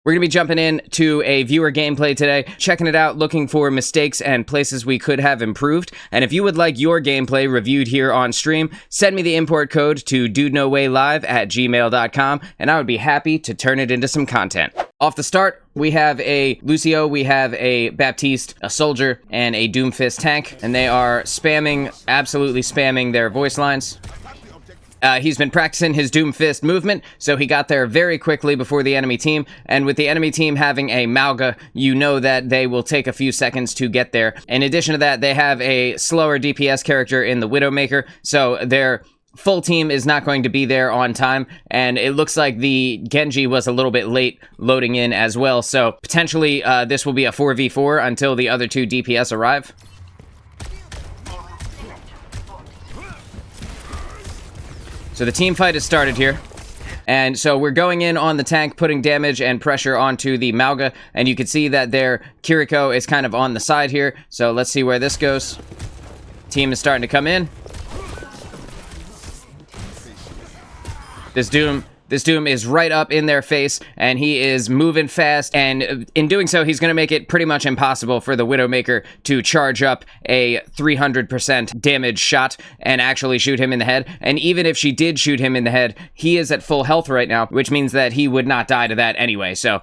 We're going to be jumping in to a viewer gameplay today, checking it out, looking for mistakes and places we could have improved. And if you would like your gameplay reviewed here on stream, send me the import code to DudeNoWayLive@gmail.com, and I would be happy to turn it into some content. Off the start, we have a Lucio, we have a Baptiste, a Soldier, and a Doomfist tank, and they are spamming, absolutely spamming their voice lines. He's been practicing his Doomfist movement, so he got there very quickly before the enemy team, and with the enemy team having a Mauga, you know that they will take a few seconds to get there. In addition to that, they have a slower DPS character in the Widowmaker, so their full team is not going to be there on time, and it looks like the Genji was a little bit late loading in as well, so potentially this will be a 4v4 until the other two DPS arrive. So the team fight has started here, and so we're going in on the tank, putting damage and pressure onto the Mauga, and you can see that their Kiriko is kind of on the side here, so let's see where this goes. Team is starting to come in. This Doom is right up in their face, and he is moving fast, and in doing so, he's going to make it pretty much impossible for the Widowmaker to charge up a 300% damage shot and actually shoot him in the head. And even if she did shoot him in the head, he is at full health right now, which means that he would not die to that anyway, so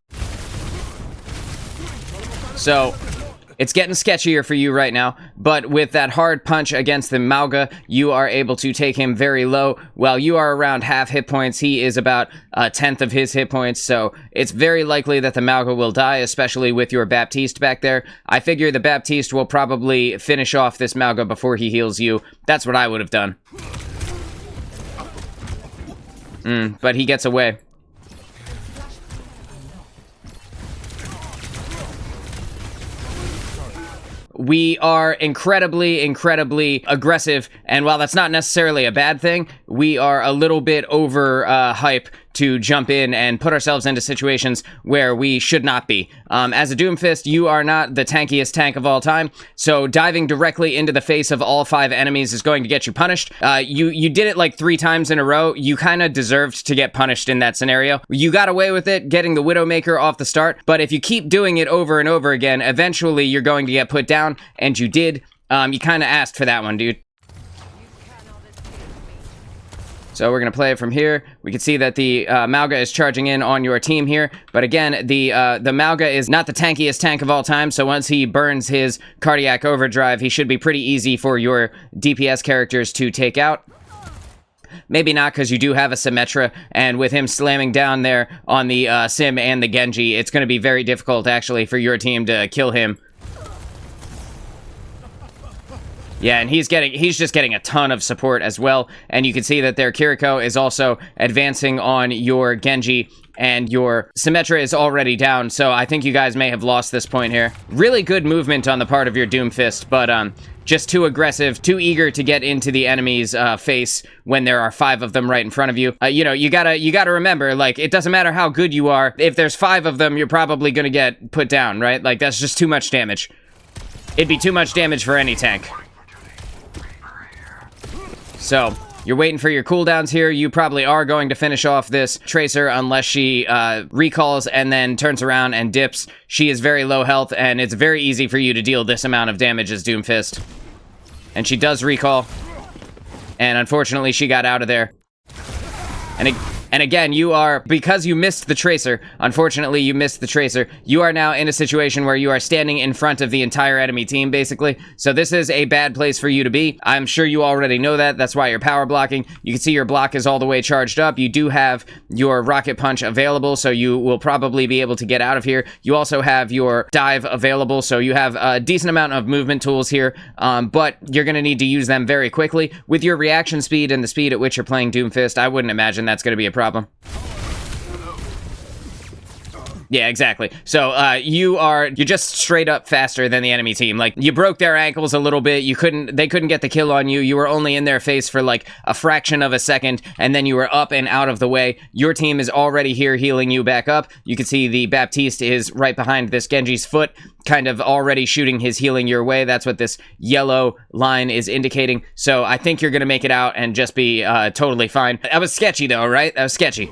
it's getting sketchier for you right now, but with that hard punch against the Mauga, you are able to take him very low. While you are around half hit points, he is about a tenth of his hit points, so it's very likely that the Mauga will die, especially with your Baptiste back there. I figure the Baptiste will probably finish off this Mauga before he heals you. That's what I would have done. But he gets away. We are incredibly aggressive, and while that's not necessarily a bad thing, we are a little bit over hype to jump in and put ourselves into situations where we should not be. As a Doomfist, you are not the tankiest tank of all time, so diving directly into the face of all 5 enemies is going to get you punished. You did it like 3 times in a row. You kind of deserved to get punished in that scenario. You got away with it, getting the Widowmaker off the start, but if you keep doing it over and over again, eventually you're going to get put down, and you did. You kind of asked for that one, dude. So we're going to play it from here. We can see that the Mauga is charging in on your team here. But again, the Mauga is not the tankiest tank of all time, so once he burns his cardiac overdrive, he should be pretty easy for your DPS characters to take out. Maybe not, because you do have a Symmetra, and with him slamming down there on the Sim and the Genji, it's going to be very difficult, actually, for your team to kill him. Yeah, and he's just getting a ton of support as well, and you can see that their Kiriko is also advancing on your Genji, and your Symmetra is already down, so I think you guys may have lost this point here. Really good movement on the part of your Doomfist, but just too aggressive, too eager to get into the enemy's face when there are 5 of them right in front of you. You know, you gotta remember, like, it doesn't matter how good you are, if there's 5 of them, you're probably gonna get put down, right? Like, that's just too much damage. It'd be too much damage for any tank. So, you're waiting for your cooldowns here. You probably are going to finish off this Tracer unless she recalls and then turns around and dips. She is very low health, and it's very easy for you to deal this amount of damage as Doomfist. And she does recall. And unfortunately, she got out of there. And again, you are, because you missed the Tracer, unfortunately you missed the Tracer, you are now in a situation where you are standing in front of the entire enemy team, basically. So this is a bad place for you to be. I'm sure you already know that. That's why you're power blocking. You can see your block is all the way charged up. You do have your Rocket Punch available, so you will probably be able to get out of here. You also have your dive available, so you have a decent amount of movement tools here, but you're going to need to use them very quickly. With your reaction speed and the speed at which you're playing Doomfist, I wouldn't imagine that's going to be a problem. Yeah, exactly. So, you're just straight up faster than the enemy team. Like, you broke their ankles a little bit, they couldn't get the kill on you, you were only in their face for like a fraction of a second, and then you were up and out of the way. Your team is already here healing you back up. You can see the Baptiste is right behind this Genji's foot, kind of already shooting his healing your way. That's what this yellow line is indicating. So, I think you're gonna make it out and just be, totally fine. That was sketchy though, right? That was sketchy.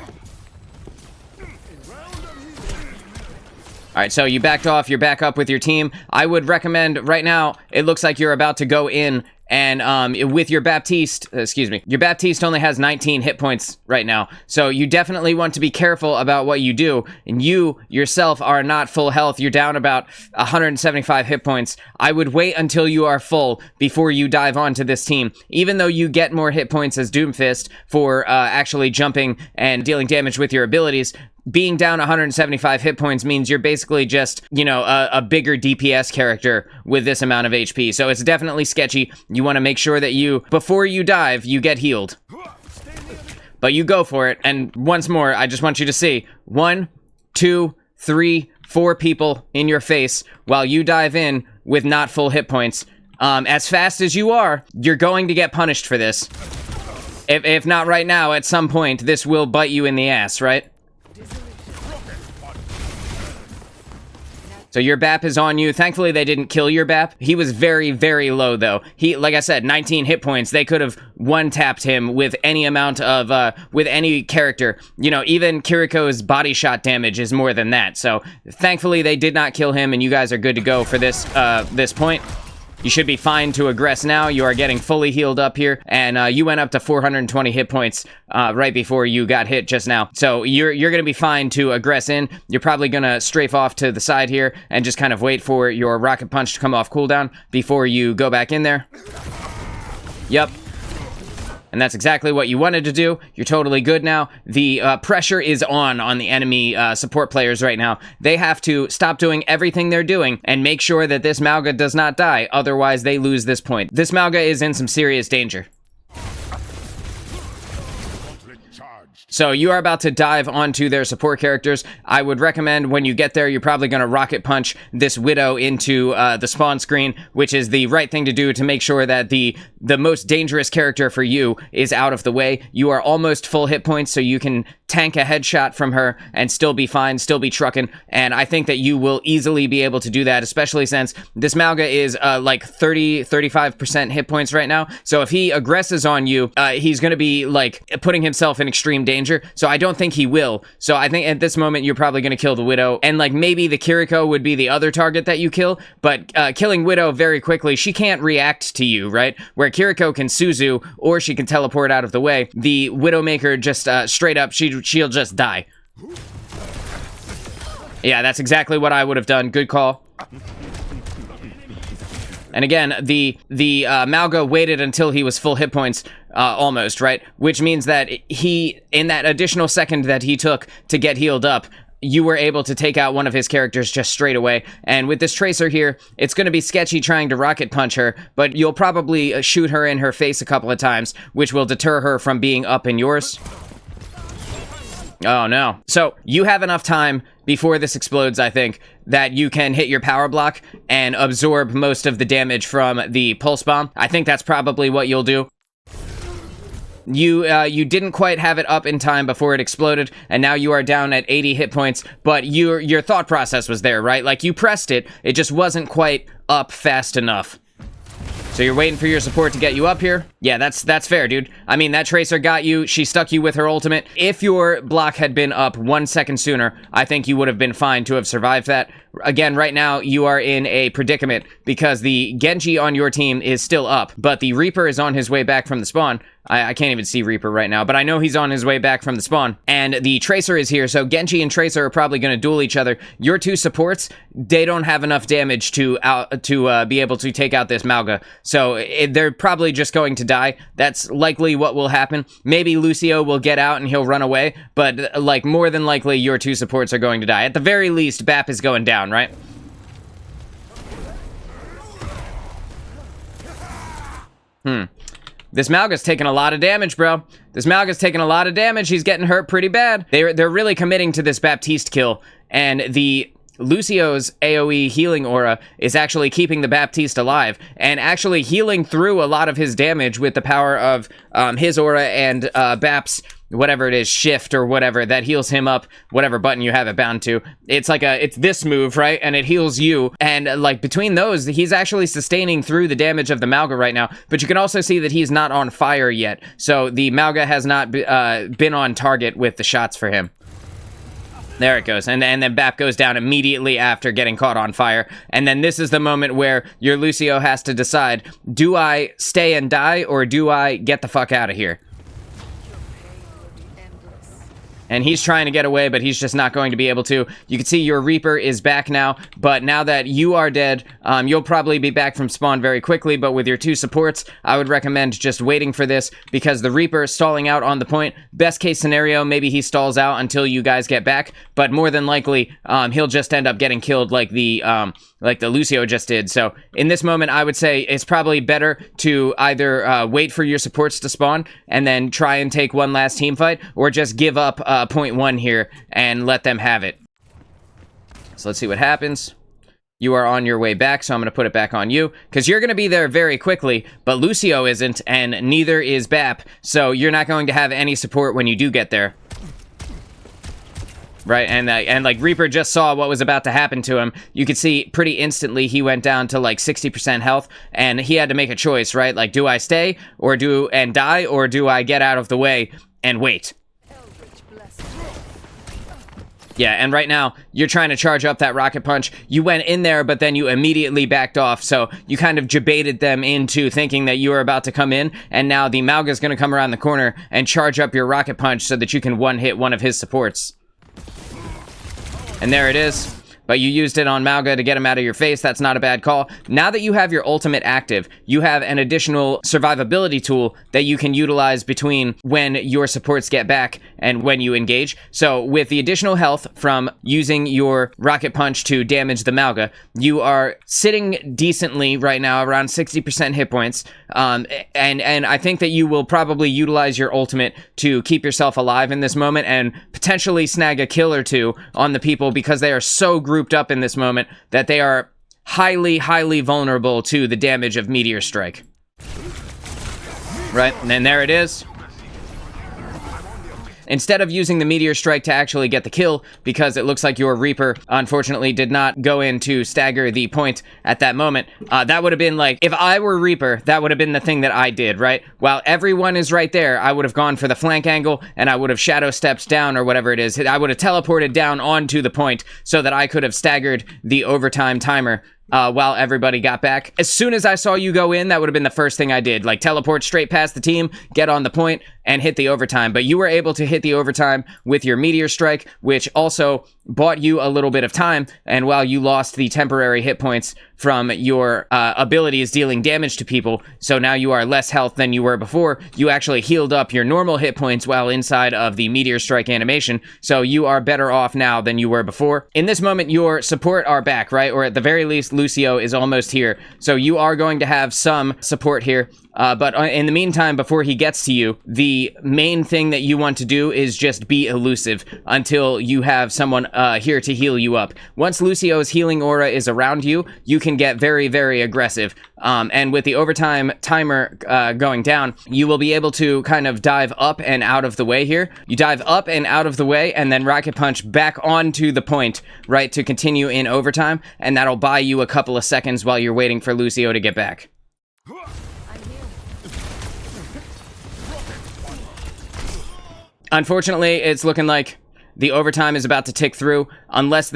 All right, so you backed off. You're back up with your team. I would recommend right now, it looks like you're about to go in and with your Baptiste, your Baptiste only has 19 hit points right now. So you definitely want to be careful about what you do. And you yourself are not full health. You're down about 175 hit points. I would wait until you are full before you dive onto this team. Even though you get more hit points as Doomfist for actually jumping and dealing damage with your abilities, being down 175 hit points means you're basically just, you know, a bigger DPS character with this amount of HP. So it's definitely sketchy. You want to make sure that before you dive, you get healed. But you go for it. And once more, I just want you to see 1, 2, 3, 4 people in your face while you dive in with not full hit points. As fast as you are, you're going to get punished for this. If not right now, at some point, this will bite you in the ass, right? So your BAP is on you. Thankfully, they didn't kill your BAP. He was very, very low, though. He, like I said, 19 hit points. They could have one-tapped him with any amount of, with any character. You know, even Kiriko's body shot damage is more than that. So, thankfully, they did not kill him, and you guys are good to go for this, this point. You should be fine to aggress now. You are getting fully healed up here, and you went up to 420 hit points right before you got hit just now. So you're going to be fine to aggress in. You're probably going to strafe off to the side here and just kind of wait for your rocket punch to come off cooldown before you go back in there. Yep. And that's exactly what you wanted to do. You're totally good now. The pressure is on the enemy support players right now. They have to stop doing everything they're doing and make sure that this Mauga does not die. Otherwise, they lose this point. This Mauga is in some serious danger. So you are about to dive onto their support characters. I would recommend when you get there, you're probably going to rocket punch this Widow into the spawn screen, which is the right thing to do to make sure that the most dangerous character for you is out of the way. You are almost full hit points, so you can tank a headshot from her and still be fine, still be trucking. And I think that you will easily be able to do that, especially since this Mauga is like 35% hit points right now. So if he aggresses on you, he's going to be like putting himself in extreme danger. So I don't think he will. So I think at this moment, you're probably going to kill the Widow. And like maybe the Kiriko would be the other target that you kill. But killing Widow very quickly, she can't react to you, right? Where Kiriko can Suzu or she can teleport out of the way. The Widowmaker just straight up, she'll just die. Yeah, that's exactly what I would have done. Good call. And again, the Mauga waited until he was full hit points, almost, right? Which means that he, in that additional second that he took to get healed up, you were able to take out one of his characters just straight away. And with this Tracer here, it's going to be sketchy trying to rocket punch her, but you'll probably shoot her in her face a couple of times, which will deter her from being up in yours. Oh no. So you have enough time before this explodes, I think, that you can hit your power block and absorb most of the damage from the pulse bomb. I think that's probably what you'll do. You didn't quite have it up in time before it exploded, and now you are down at 80 hit points, but your thought process was there, right? Like, you pressed it, it just wasn't quite up fast enough. So you're waiting for your support to get you up here? Yeah, that's fair, dude. I mean, that Tracer got you. She stuck you with her ultimate. If your block had been up 1 second sooner, I think you would have been fine to have survived that. Again, right now, you are in a predicament because the Genji on your team is still up, but the Reaper is on his way back from the spawn. I can't even see Reaper right now, but I know he's on his way back from the spawn. And the Tracer is here, so Genji and Tracer are probably going to duel each other. Your two supports, they don't have enough damage to be able to take out this Mauga. So they're probably just going to die. That's likely what will happen. Maybe Lucio will get out and he'll run away, but like more than likely your two supports are going to die. At the very least, BAP is going down, right? This Mauga's taking a lot of damage, bro. This Mauga's taking a lot of damage. He's getting hurt pretty bad. They're really committing to this Baptiste kill, and the Lucio's AoE healing aura is actually keeping the Baptiste alive and actually healing through a lot of his damage with the power of his aura and Bap's whatever it is, shift or whatever, that heals him up, whatever button you have it bound to. It's like it's this move, right? And it heals you. And like between those, he's actually sustaining through the damage of the Mauga right now. But you can also see that he's not on fire yet. So the Mauga has not been on target with the shots for him. There it goes. And then Bap goes down immediately after getting caught on fire. And then this is the moment where your Lucio has to decide, do I stay and die, or do I get the fuck out of here? And he's trying to get away, but he's just not going to be able to. You can see your Reaper is back now, but now that you are dead, you'll probably be back from spawn very quickly, but with your 2 supports, I would recommend just waiting for this, because the Reaper stalling out on the point, best case scenario, maybe he stalls out until you guys get back, but more than likely, he'll just end up getting killed like the Lucio just did. So in this moment, I would say it's probably better to either wait for your supports to spawn and then try and take one last team fight, or just give up point 1 here and let them have it. So let's see what happens. You are on your way back, so I'm going to put it back on you, because you're going to be there very quickly, but Lucio isn't, and neither is Bap, so you're not going to have any support when you do get there. Right, and like Reaper just saw what was about to happen to him. You could see pretty instantly he went down to like 60% health, and he had to make a choice, right? Like, do I stay or die, or do I get out of the way and wait? Yeah, and right now, you're trying to charge up that rocket punch. You went in there, but then you immediately backed off, so you kind of jebaited them into thinking that you were about to come in, and now the Mauga's gonna come around the corner and charge up your rocket punch so that you can one-hit one of his supports. And there it is. But you used it on Mauga to get him out of your face. That's not a bad call. Now that you have your ultimate active, you have an additional survivability tool that you can utilize between when your supports get back and when you engage. So with the additional health from using your rocket punch to damage the Mauga, you are sitting decently right now, around 60% hit points. And I think that you will probably utilize your ultimate to keep yourself alive in this moment and potentially snag a kill or 2 on the people, because they are so grouped up in this moment that they are highly, highly vulnerable to the damage of Meteor Strike. Right, and then there it is. Instead of using the Meteor Strike to actually get the kill, because it looks like your Reaper, unfortunately, did not go in to stagger the point at that moment, that would have been like, if I were Reaper, that would have been the thing that I did, right? While everyone is right there, I would have gone for the flank angle, and I would have shadow stepped down, or whatever it is. I would have teleported down onto the point so that I could have staggered the overtime timer while everybody got back. As soon as I saw you go in, that would have been the first thing I did. Like, teleport straight past the team, get on the point, and hit the overtime. But you were able to hit the overtime with your Meteor Strike, which also bought you a little bit of time, and while you lost the temporary hit points from your abilities dealing damage to people, so now you are less health than you were before, you actually healed up your normal hit points while inside of the Meteor Strike animation, so you are better off now than you were before. In this moment, your support are back, right? Or at the very least, Lucio is almost here, so you are going to have some support here. But in the meantime, before he gets to you, the main thing that you want to do is just be elusive until you have someone here to heal you up. Once Lucio's healing aura is around you, you can get very, very aggressive. And with the overtime timer going down, you will be able to kind of dive up and out of the way here. You dive up and out of the way, and then rocket punch back onto the point, right, to continue in overtime, and that'll buy you a couple of seconds while you're waiting for Lucio to get back. Unfortunately, it's looking like the overtime is about to tick through, unless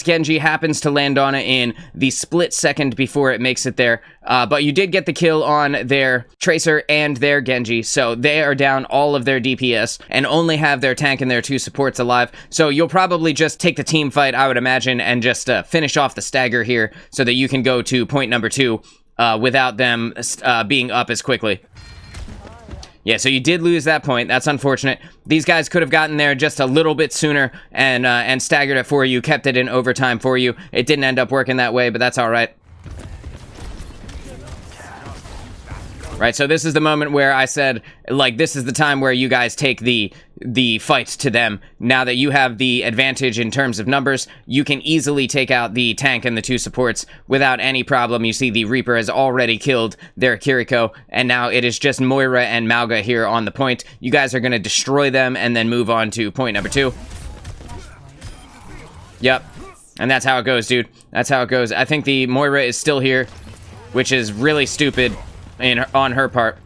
Genji happens to land on it in the split second before it makes it there. But you did get the kill on their Tracer and their Genji, so they are down all of their DPS and only have their tank and their 2 supports alive. So you'll probably just take the team fight, I would imagine, and just finish off the stagger here so that you can go to point number 2 without them being up as quickly. Yeah, so you did lose that point. That's unfortunate. These guys could have gotten there just a little bit sooner and staggered it for you, kept it in overtime for you. It didn't end up working that way, but that's all right. Right, so this is the moment where I said, like, this is the time where you guys take the fight to them. Now that you have the advantage in terms of numbers, you can easily take out the tank and the 2 supports without any problem. You see the Reaper has already killed their Kiriko, and now it is just Moira and Mauga here on the point. You guys are going to destroy them and then move on to point number 2. Yep, and that's how it goes, dude. That's how it goes. I think the Moira is still here, which is really stupid on her part.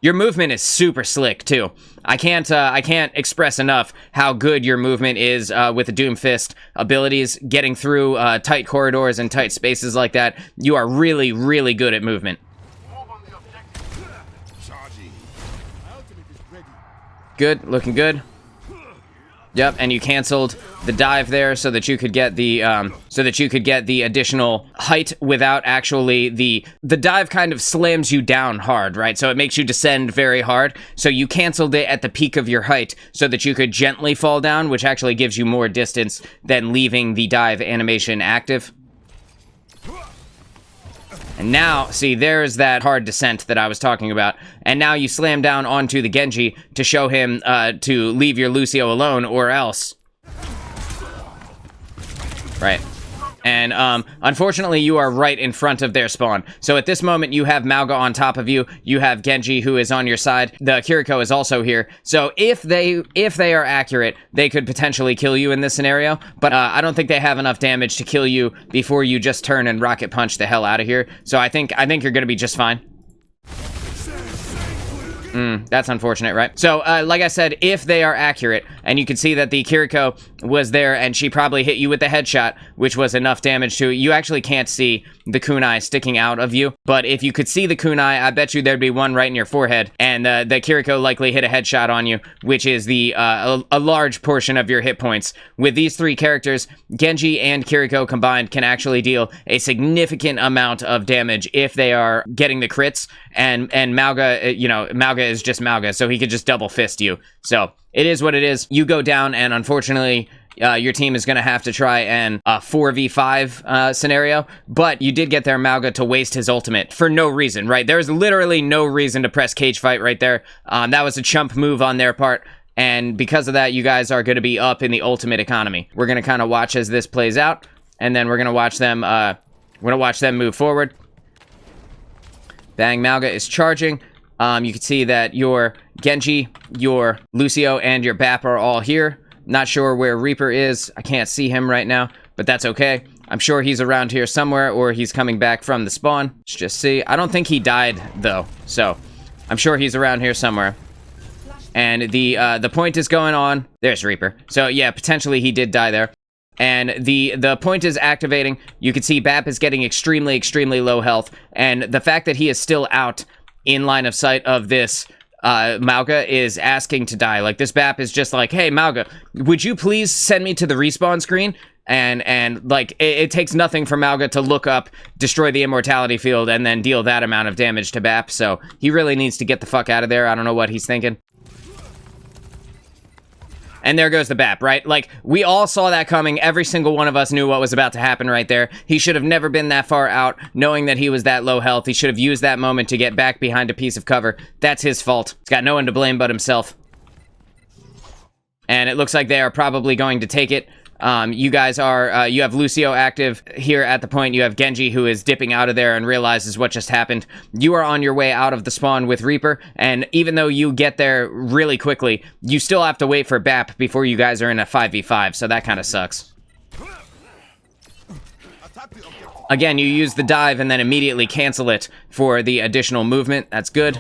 Your movement is super slick too. I can't express enough how good your movement is with the Doomfist abilities. Getting through tight corridors and tight spaces like that, you are really, really good at movement. Good, looking good. Yep, and you canceled the dive there so that you could get the additional height without actually the dive kind of slams you down hard, right? So it makes you descend very hard. So you canceled it at the peak of your height so that you could gently fall down, which actually gives you more distance than leaving the dive animation active. And now, see, there's that hard descent that I was talking about. And now you slam down onto the Genji to show him to leave your Lucio alone or else. Right. And unfortunately, you are right in front of their spawn. So at this moment, you have Mauga on top of you. You have Genji, who is on your side. The Kiriko is also here. So if they are accurate, they could potentially kill you in this scenario. But I don't think they have enough damage to kill you before you just turn and rocket punch the hell out of here. So I think you're gonna be just fine. That's unfortunate, right? So, like I said, if they are accurate, and you can see that the Kiriko was there, and she probably hit you with the headshot, which was enough damage to... You actually can't see the kunai sticking out of you, but if you could see the kunai, I bet you there'd be one right in your forehead, and the Kiriko likely hit a headshot on you, which is a large portion of your hit points. With these three characters, Genji and Kiriko combined can actually deal a significant amount of damage if they are getting the crits, and Mauga, Mauga is just Mauga, so he could just double fist you. So it is what it is. You go down, and unfortunately, your team is going to have to try an 4v5 scenario, but you did get their Mauga to waste his ultimate for no reason, right? There's literally no reason to press cage fight right there. That was a chump move on their part, and because of that, you guys are going to be up in the ultimate economy. We're going to kind of watch as this plays out, and then we're going to watch them. Move forward. Bang, Mauga is charging. You can see that your Genji, your Lucio, and your Bap are all here. Not sure where Reaper is. I can't see him right now, but that's okay. I'm sure he's around here somewhere, or he's coming back from the spawn. Let's just see. I don't think he died, though, so I'm sure he's around here somewhere. And the point is going on. There's Reaper. So, yeah, potentially he did die there. And the point is activating. You can see Bap is getting extremely, extremely low health. And the fact that he is still out in line of sight of this Mauga is asking to die. Like, this Bap is just like, hey, Mauga, would you please send me to the respawn screen? And like, it takes nothing for Mauga to look up, destroy the immortality field, and then deal that amount of damage to Bap. So he really needs to get the fuck out of there. I don't know what he's thinking. And there goes the Bap, right? Like, we all saw that coming. Every single one of us knew what was about to happen right there. He should have never been that far out, knowing that he was that low health. He should have used that moment to get back behind a piece of cover. That's his fault. He's got no one to blame but himself. And it looks like they are probably going to take it. You guys are, you have Lucio active here at the point. You have Genji, who is dipping out of there and realizes what just happened. You are on your way out of the spawn with Reaper, and even though you get there really quickly, you still have to wait for Bap before you guys are in a 5v5, so that kind of sucks. Again, you use the dive and then immediately cancel it for the additional movement. That's good.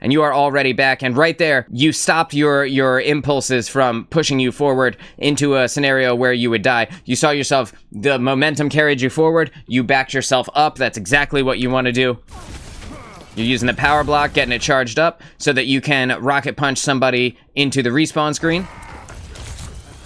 And you are already back, and right there, you stopped your impulses from pushing you forward into a scenario where you would die. You saw yourself, the momentum carried you forward, you backed yourself up. That's exactly what you want to do. You're using the power block, getting it charged up, so that you can rocket punch somebody into the respawn screen.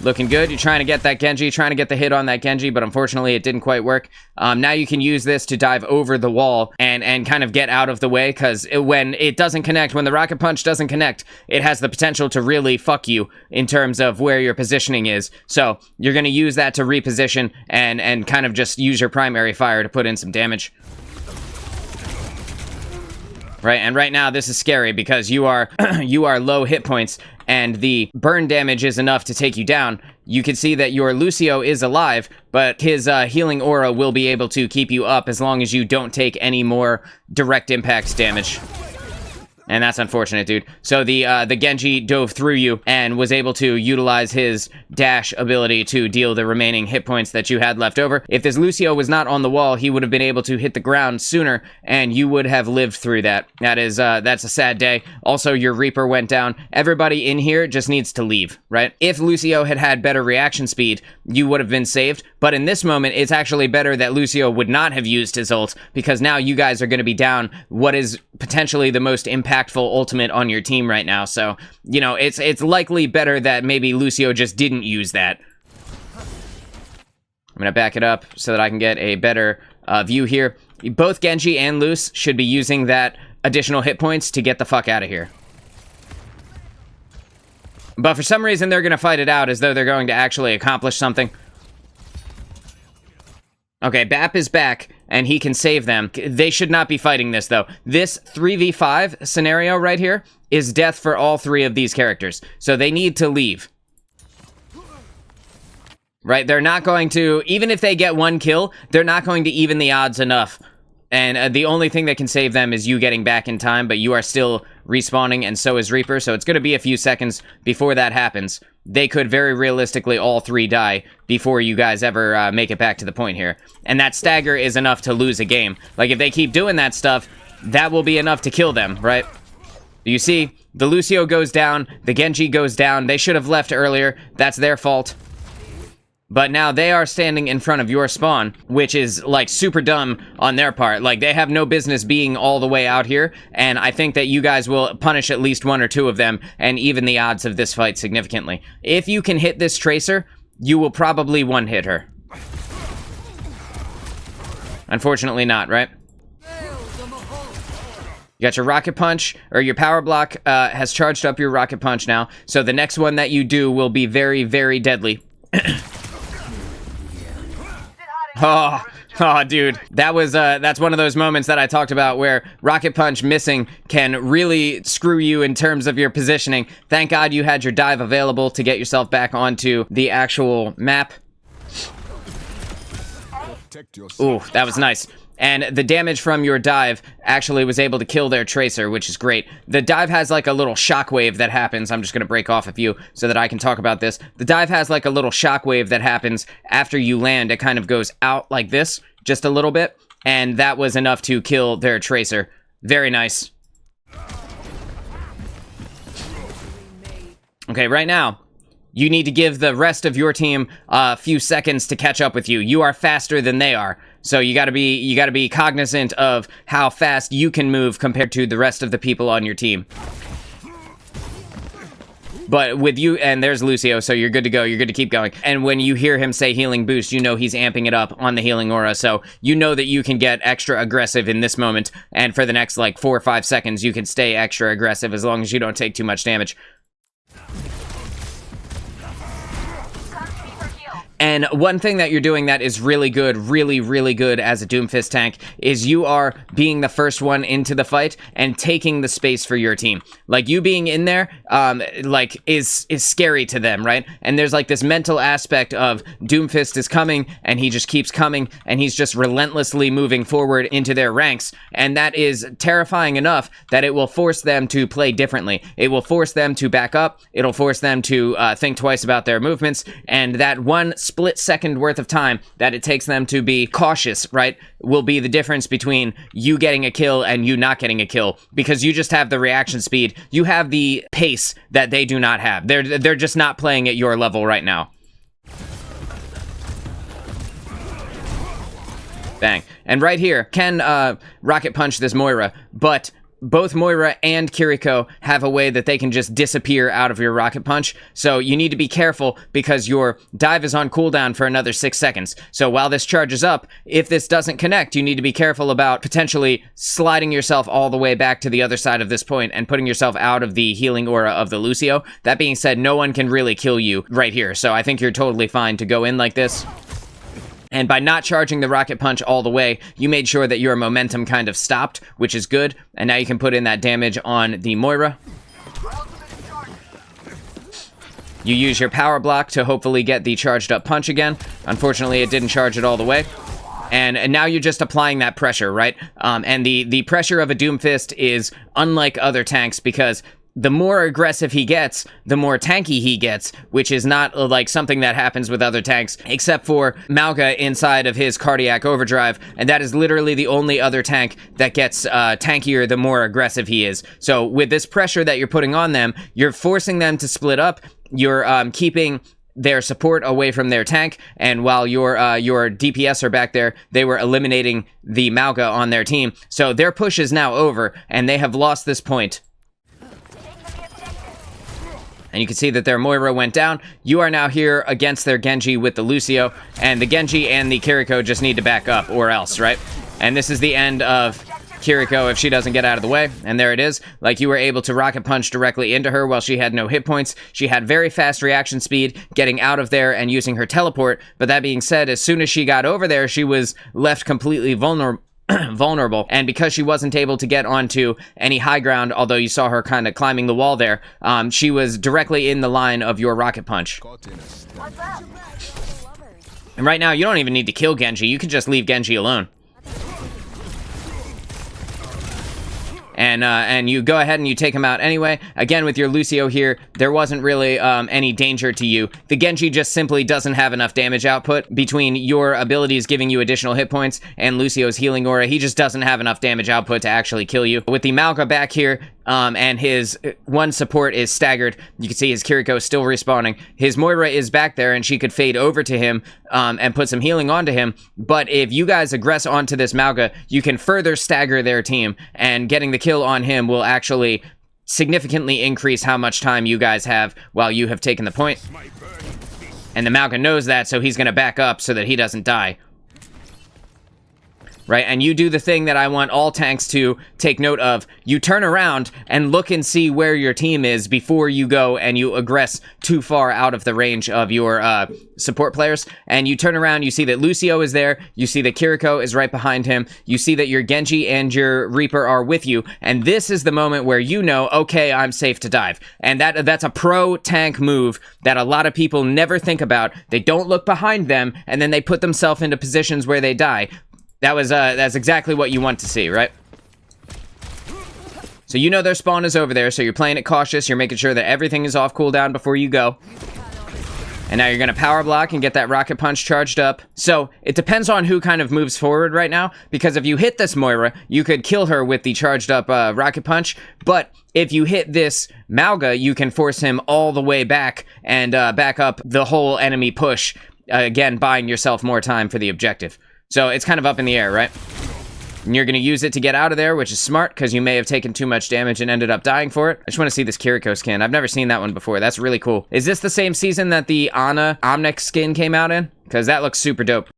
Looking good. You're trying to get that Genji, trying to get the hit on that Genji, but unfortunately it didn't quite work. Now you can use this to dive over the wall and kind of get out of the way, because when it doesn't connect, when the rocket punch doesn't connect, it has the potential to really fuck you in terms of where your positioning is. So you're going to use that to reposition and kind of just use your primary fire to put in some damage. Right, and right now this is scary because you are low hit points, and the burn damage is enough to take you down. You can see that your Lucio is alive, but his healing aura will be able to keep you up as long as you don't take any more direct impacts damage. And that's unfortunate, dude. So the Genji dove through you and was able to utilize his dash ability to deal the remaining hit points that you had left over. If this Lucio was not on the wall, he would have been able to hit the ground sooner, and you would have lived through that. That's a sad day. Also, your Reaper went down. Everybody in here just needs to leave, right? If Lucio had had better reaction speed, you would have been saved. But in this moment, it's actually better that Lucio would not have used his ult, because now you guys are going to be down what is potentially the most impactful ultimate on your team right now. So, you know, it's likely better that maybe Lucio just didn't use that. I'm gonna back it up so that I can get a better view here. Both Genji and Luce should be using that additional hit points to get the fuck out of here. But for some reason, they're gonna fight it out as though they're going to actually accomplish something. Okay, Bap is back, and he can save them. They should not be fighting this, though. This 3v5 scenario right here is death for all three of these characters. So they need to leave. Right? They're not going to... Even if they get one kill, they're not going to even the odds enough. And the only thing that can save them is you getting back in time, but you are still respawning, and so is Reaper, so it's going to be a few seconds before that happens. They could very realistically all three die before you guys ever make it back to the point here. And that stagger is enough to lose a game. Like, if they keep doing that stuff, that will be enough to kill them, right? You see, the Lucio goes down, the Genji goes down. They should have left earlier. That's their fault. But now they are standing in front of your spawn, which is, like, super dumb on their part. Like, they have no business being all the way out here, and I think that you guys will punish at least one or two of them and even the odds of this fight significantly. If you can hit this Tracer, you will probably one-hit her. Unfortunately not, right? You got your Rocket Punch, or your Power Block has charged up your Rocket Punch now, so the next one that you do will be very, very deadly. Oh, dude, that's one of those moments that I talked about where Rocket Punch missing can really screw you in terms of your positioning. Thank God you had your dive available to get yourself back onto the actual map. Ooh, that was nice. And the damage from your dive actually was able to kill their Tracer, which is great. The dive has like a little shockwave that happens. I'm just going to break off a few so that I can talk about this. The dive has like a little shockwave that happens after you land. It kind of goes out like this, just a little bit. And that was enough to kill their Tracer. Very nice. Okay, right now, you need to give the rest of your team a few seconds to catch up with you. You are faster than they are. So you gotta be cognizant of how fast you can move compared to the rest of the people on your team. But with you, and there's Lucio, so you're good to go. You're good to keep going. And when you hear him say healing boost, you know he's amping it up on the healing aura. So you know that you can get extra aggressive in this moment. And for the next like 4 or 5 seconds, you can stay extra aggressive as long as you don't take too much damage. And one thing that you're doing that is really good, really, really good as a Doomfist tank is you are being the first one into the fight and taking the space for your team. Like, you being in there, like, is scary to them, right? And there's, like, this mental aspect of Doomfist is coming, and he just keeps coming, and he's just relentlessly moving forward into their ranks. And that is terrifying enough that it will force them to play differently. It will force them to back up. It'll force them to think twice about their movements. And that one split second worth of time that it takes them to be cautious, right, will be the difference between you getting a kill and you not getting a kill, because you just have the reaction speed. You have the pace that they do not have. They're just not playing at your level right now. Bang. And right here, can Rocket Punch this Moira, but both Moira and Kiriko have a way that they can just disappear out of your Rocket Punch. So you need to be careful because your dive is on cooldown for another 6 seconds. So while this charges up, if this doesn't connect, you need to be careful about potentially sliding yourself all the way back to the other side of this point and putting yourself out of the healing aura of the Lucio. That being said, no one can really kill you right here. So I think you're totally fine to go in like this. And by not charging the Rocket Punch all the way, you made sure that your momentum kind of stopped, which is good. And now you can put in that damage on the Moira. You use your power block to hopefully get the charged up punch again. Unfortunately, it didn't charge it all the way. And now you're just applying that pressure, right? And the pressure of a Doomfist is unlike other tanks because the more aggressive he gets, the more tanky he gets, which is not like something that happens with other tanks, except for Mauga inside of his cardiac overdrive, and that is literally the only other tank that gets tankier the more aggressive he is. So with this pressure that you're putting on them, you're forcing them to split up, you're keeping their support away from their tank, and while your DPS are back there, they were eliminating the Mauga on their team. So their push is now over, and they have lost this point. And you can see that their Moira went down. You are now here against their Genji with the Lucio, and the Genji and the Kiriko just need to back up or else, right? And this is the end of Kiriko if she doesn't get out of the way, and there it is. Like, you were able to rocket punch directly into her while she had no hit points. She had very fast reaction speed, getting out of there and using her teleport, but that being said, as soon as she got over there, she was left completely vulnerable, and because she wasn't able to get onto any high ground, although you saw her kind of climbing the wall there, she was directly in the line of your rocket punch. And right now, you don't even need to kill Genji, you can just leave Genji alone. And you go ahead and you take him out anyway. Again, with your Lucio here, there wasn't really any danger to you. The Genji just simply doesn't have enough damage output between your abilities giving you additional hit points and Lucio's healing aura. He just doesn't have enough damage output to actually kill you. With the Mauga back here, and his one support is staggered. You can see his Kiriko still respawning. His Moira is back there, and she could fade over to him and put some healing onto him. But if you guys aggress onto this Mauga, you can further stagger their team, and getting the kill on him will actually significantly increase how much time you guys have while you have taken the point. And the Mauga knows that, so he's going to back up so that he doesn't die. Right, and you do the thing that I want all tanks to take note of. You turn around and look and see where your team is before you go and you aggress too far out of the range of your support players. And you turn around, you see that Lucio is there, you see that Kiriko is right behind him, you see that your Genji and your Reaper are with you, and this is the moment where you know, okay, I'm safe to dive. And that's a pro tank move that a lot of people never think about. They don't look behind them, and then they put themselves into positions where they die. That's exactly what you want to see, right? So you know their spawn is over there, so you're playing it cautious, you're making sure that everything is off cooldown before you go. And now you're going to power block and get that rocket punch charged up. So it depends on who kind of moves forward right now, because if you hit this Moira, you could kill her with the charged up rocket punch, but if you hit this Mauga, you can force him all the way back and back up the whole enemy push, again, buying yourself more time for the objective. So it's kind of up in the air, right? And you're going to use it to get out of there, which is smart, because you may have taken too much damage and ended up dying for it. I just want to see this Kiriko skin. I've never seen that one before. That's really cool. Is this the same season that the Ana Omnic skin came out in? Because that looks super dope.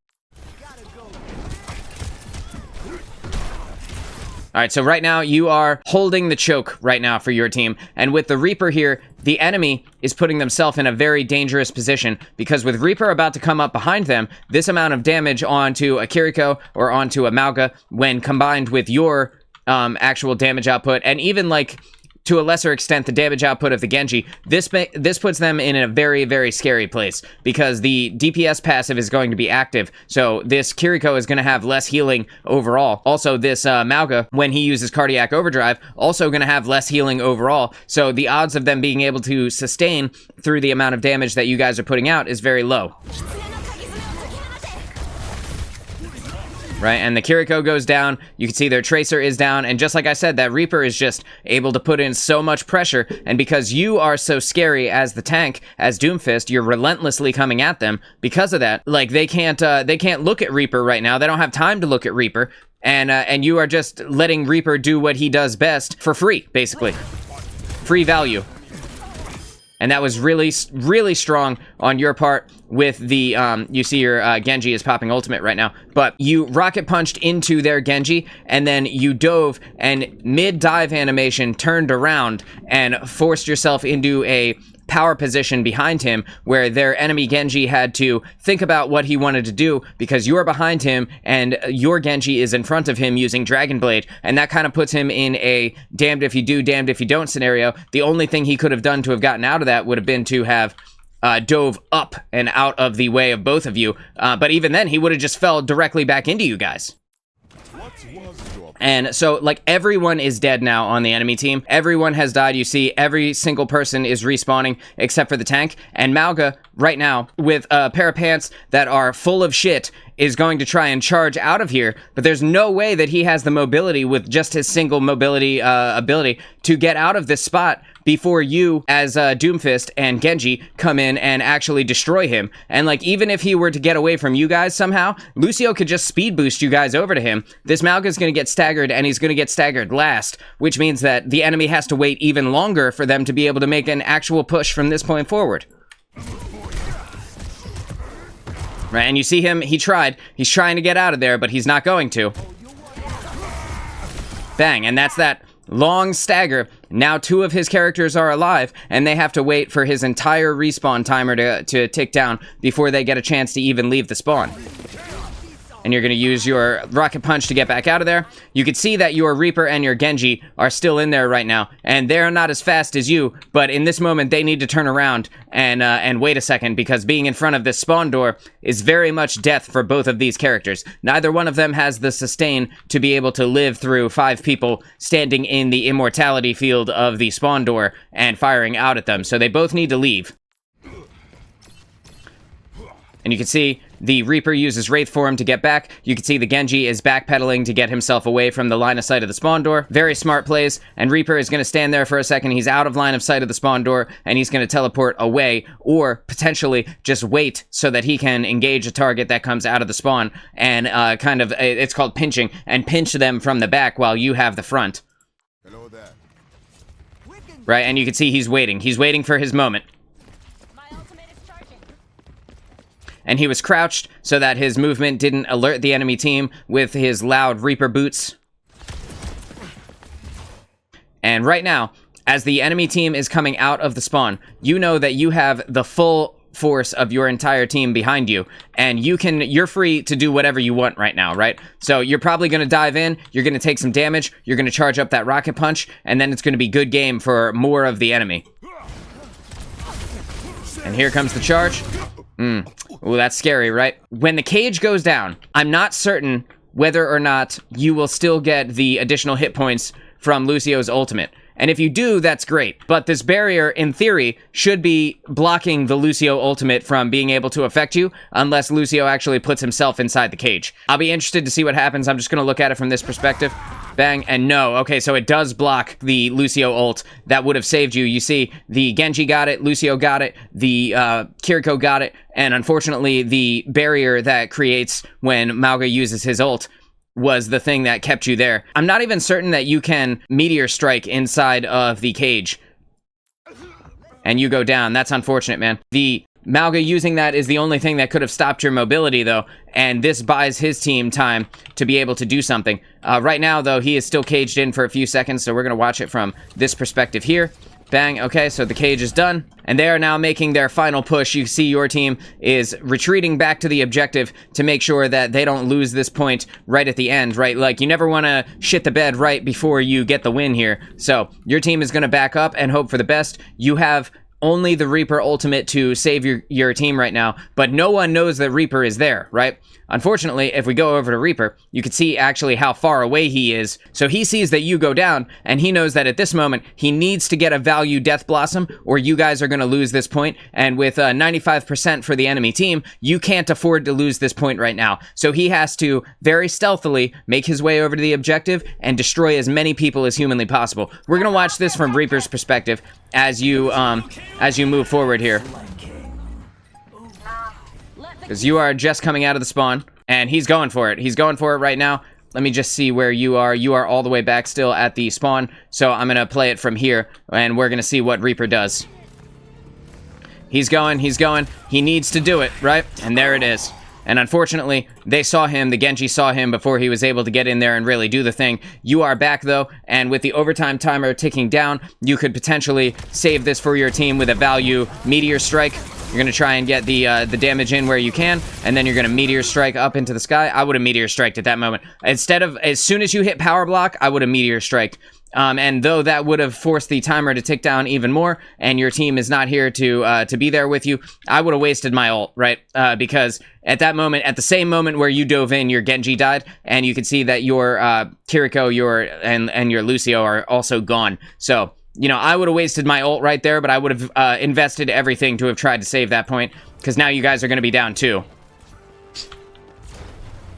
Alright, so right now you are holding the choke right now for your team, and with the Reaper here, the enemy is putting themselves in a very dangerous position, because with Reaper about to come up behind them, this amount of damage onto a Kiriko or onto a Mauga, when combined with your actual damage output, and even like to a lesser extent the damage output of the Genji, this puts them in a very, very scary place, because the DPS passive is going to be active, so this Kiriko is going to have less healing overall. Also, this Mauga, when he uses cardiac overdrive, also going to have less healing overall, so the odds of them being able to sustain through the amount of damage that you guys are putting out is very low. Right, and the Kiriko goes down, you can see their Tracer is down, and just like I said, that Reaper is just able to put in so much pressure, and because you are so scary as the tank, as Doomfist, you're relentlessly coming at them. Because of that, like, they can't look at Reaper right now, they don't have time to look at Reaper, and you are just letting Reaper do what he does best for free, basically. Free value. And that was really, really strong on your part with the, you see your Genji is popping ultimate right now, but you rocket punched into their Genji, and then you dove, and mid-dive animation turned around and forced yourself into a power position behind him, where their enemy Genji had to think about what he wanted to do, because you're behind him and your Genji is in front of him using Dragon Blade, and that kind of puts him in a damned if you do, damned if you don't scenario. The only thing he could have done to have gotten out of that would have been to have dove up and out of the way of both of you. But even then, he would have just fell directly back into you guys. And so, like, everyone is dead now on the enemy team. Everyone has died. You see, every single person is respawning except for the tank. And Mauga, right now, with a pair of pants that are full of shit, is going to try and charge out of here. But there's no way that he has the mobility with just his single mobility ability to get out of this spot before you, as Doomfist and Genji, come in and actually destroy him. And, like, even if he were to get away from you guys somehow, Lucio could just speed boost you guys over to him. This Mauga's going to get staggered, and he's going to get staggered last, which means that the enemy has to wait even longer for them to be able to make an actual push from this point forward. Right, and you see him, he tried. He's trying to get out of there, but he's not going to. Bang, and that's that long stagger. Now 2 of his characters are alive, and they have to wait for his entire respawn timer to tick down before they get a chance to even leave the spawn. And you're going to use your rocket punch to get back out of there. You can see that your Reaper and your Genji are still in there right now, and they're not as fast as you, but in this moment they need to turn around and wait a second, because being in front of this spawn door is very much death for both of these characters. Neither one of them has the sustain to be able to live through 5 people standing in the immortality field of the spawn door and firing out at them, so they both need to leave. And you can see the Reaper uses Wraith form to get back. You can see the Genji is backpedaling to get himself away from the line of sight of the spawn door. Very smart plays. And Reaper is going to stand there for a second. He's out of line of sight of the spawn door, and he's going to teleport away, or potentially just wait so that he can engage a target that comes out of the spawn and kind of, it's called pinching, and pinch them from the back while you have the front. Hello there. Right, and you can see he's waiting. He's waiting for his moment. And he was crouched so that his movement didn't alert the enemy team with his loud Reaper boots. And right now, as the enemy team is coming out of the spawn, you know that you have the full force of your entire team behind you, and you're free to do whatever you want right now, right? So you're probably going to dive in, you're going to take some damage, you're going to charge up that rocket punch, and then it's going to be good game for more of the enemy. And here comes the charge. Ooh, that's scary, right? When the cage goes down, I'm not certain whether or not you will still get the additional hit points from Lucio's ultimate. And if you do, that's great. But this barrier, in theory, should be blocking the Lucio ultimate from being able to affect you, unless Lucio actually puts himself inside the cage. I'll be interested to see what happens. I'm just going to look at it from this perspective. Bang, and no. Okay, so it does block the Lucio ult. That would have saved you. You see, the Genji got it, Lucio got it, the Kiriko got it, and unfortunately, the barrier that creates when Mauga uses his ult was the thing that kept you there. I'm not even certain that you can meteor strike inside of the cage and you go down. That's unfortunate, man. The Mauga using that is the only thing that could have stopped your mobility, though, and this buys his team time to be able to do something. Right now, though, he is still caged in for a few seconds, so we're going to watch it from this perspective here. Bang, okay, so the cage is done, and they are now making their final push. You see your team is retreating back to the objective to make sure that they don't lose this point right at the end, right? Like, you never want to shit the bed right before you get the win here. So, your team is going to back up and hope for the best. You have only the Reaper ultimate to save your team right now, but no one knows that Reaper is there, right? Unfortunately, if we go over to Reaper, you can see actually how far away he is. So he sees that you go down, and he knows that at this moment, he needs to get a value Death Blossom, or you guys are going to lose this point. And with 95% for the enemy team, you can't afford to lose this point right now. So he has to very stealthily make his way over to the objective and destroy as many people as humanly possible. We're going to watch this from Reaper's perspective as you move forward here. Because you are just coming out of the spawn, and he's going for it. He's going for it right now. Let me just see where you are. You are all the way back still at the spawn, so I'm going to play it from here, and we're going to see what Reaper does. He's going, he's going. He needs to do it, right? And there it is. And unfortunately, they saw him, the Genji saw him before he was able to get in there and really do the thing. You are back, though, and with the overtime timer ticking down, you could potentially save this for your team with a value Meteor Strike. You're going to try and get the damage in where you can, and then you're going to Meteor Strike up into the sky. I would have Meteor Striked at that moment. Instead of, as soon as you hit Power Block, I would have Meteor Striked. And though that would have forced the timer to tick down even more, and your team is not here to be there with you, I would have wasted my ult, right? Because at that moment, at the same moment where you dove in, your Genji died, and you can see that your Kiriko, and your Lucio are also gone. So, you know, I would have wasted my ult right there, but I would have invested everything to have tried to save that point, because now you guys are going to be down too.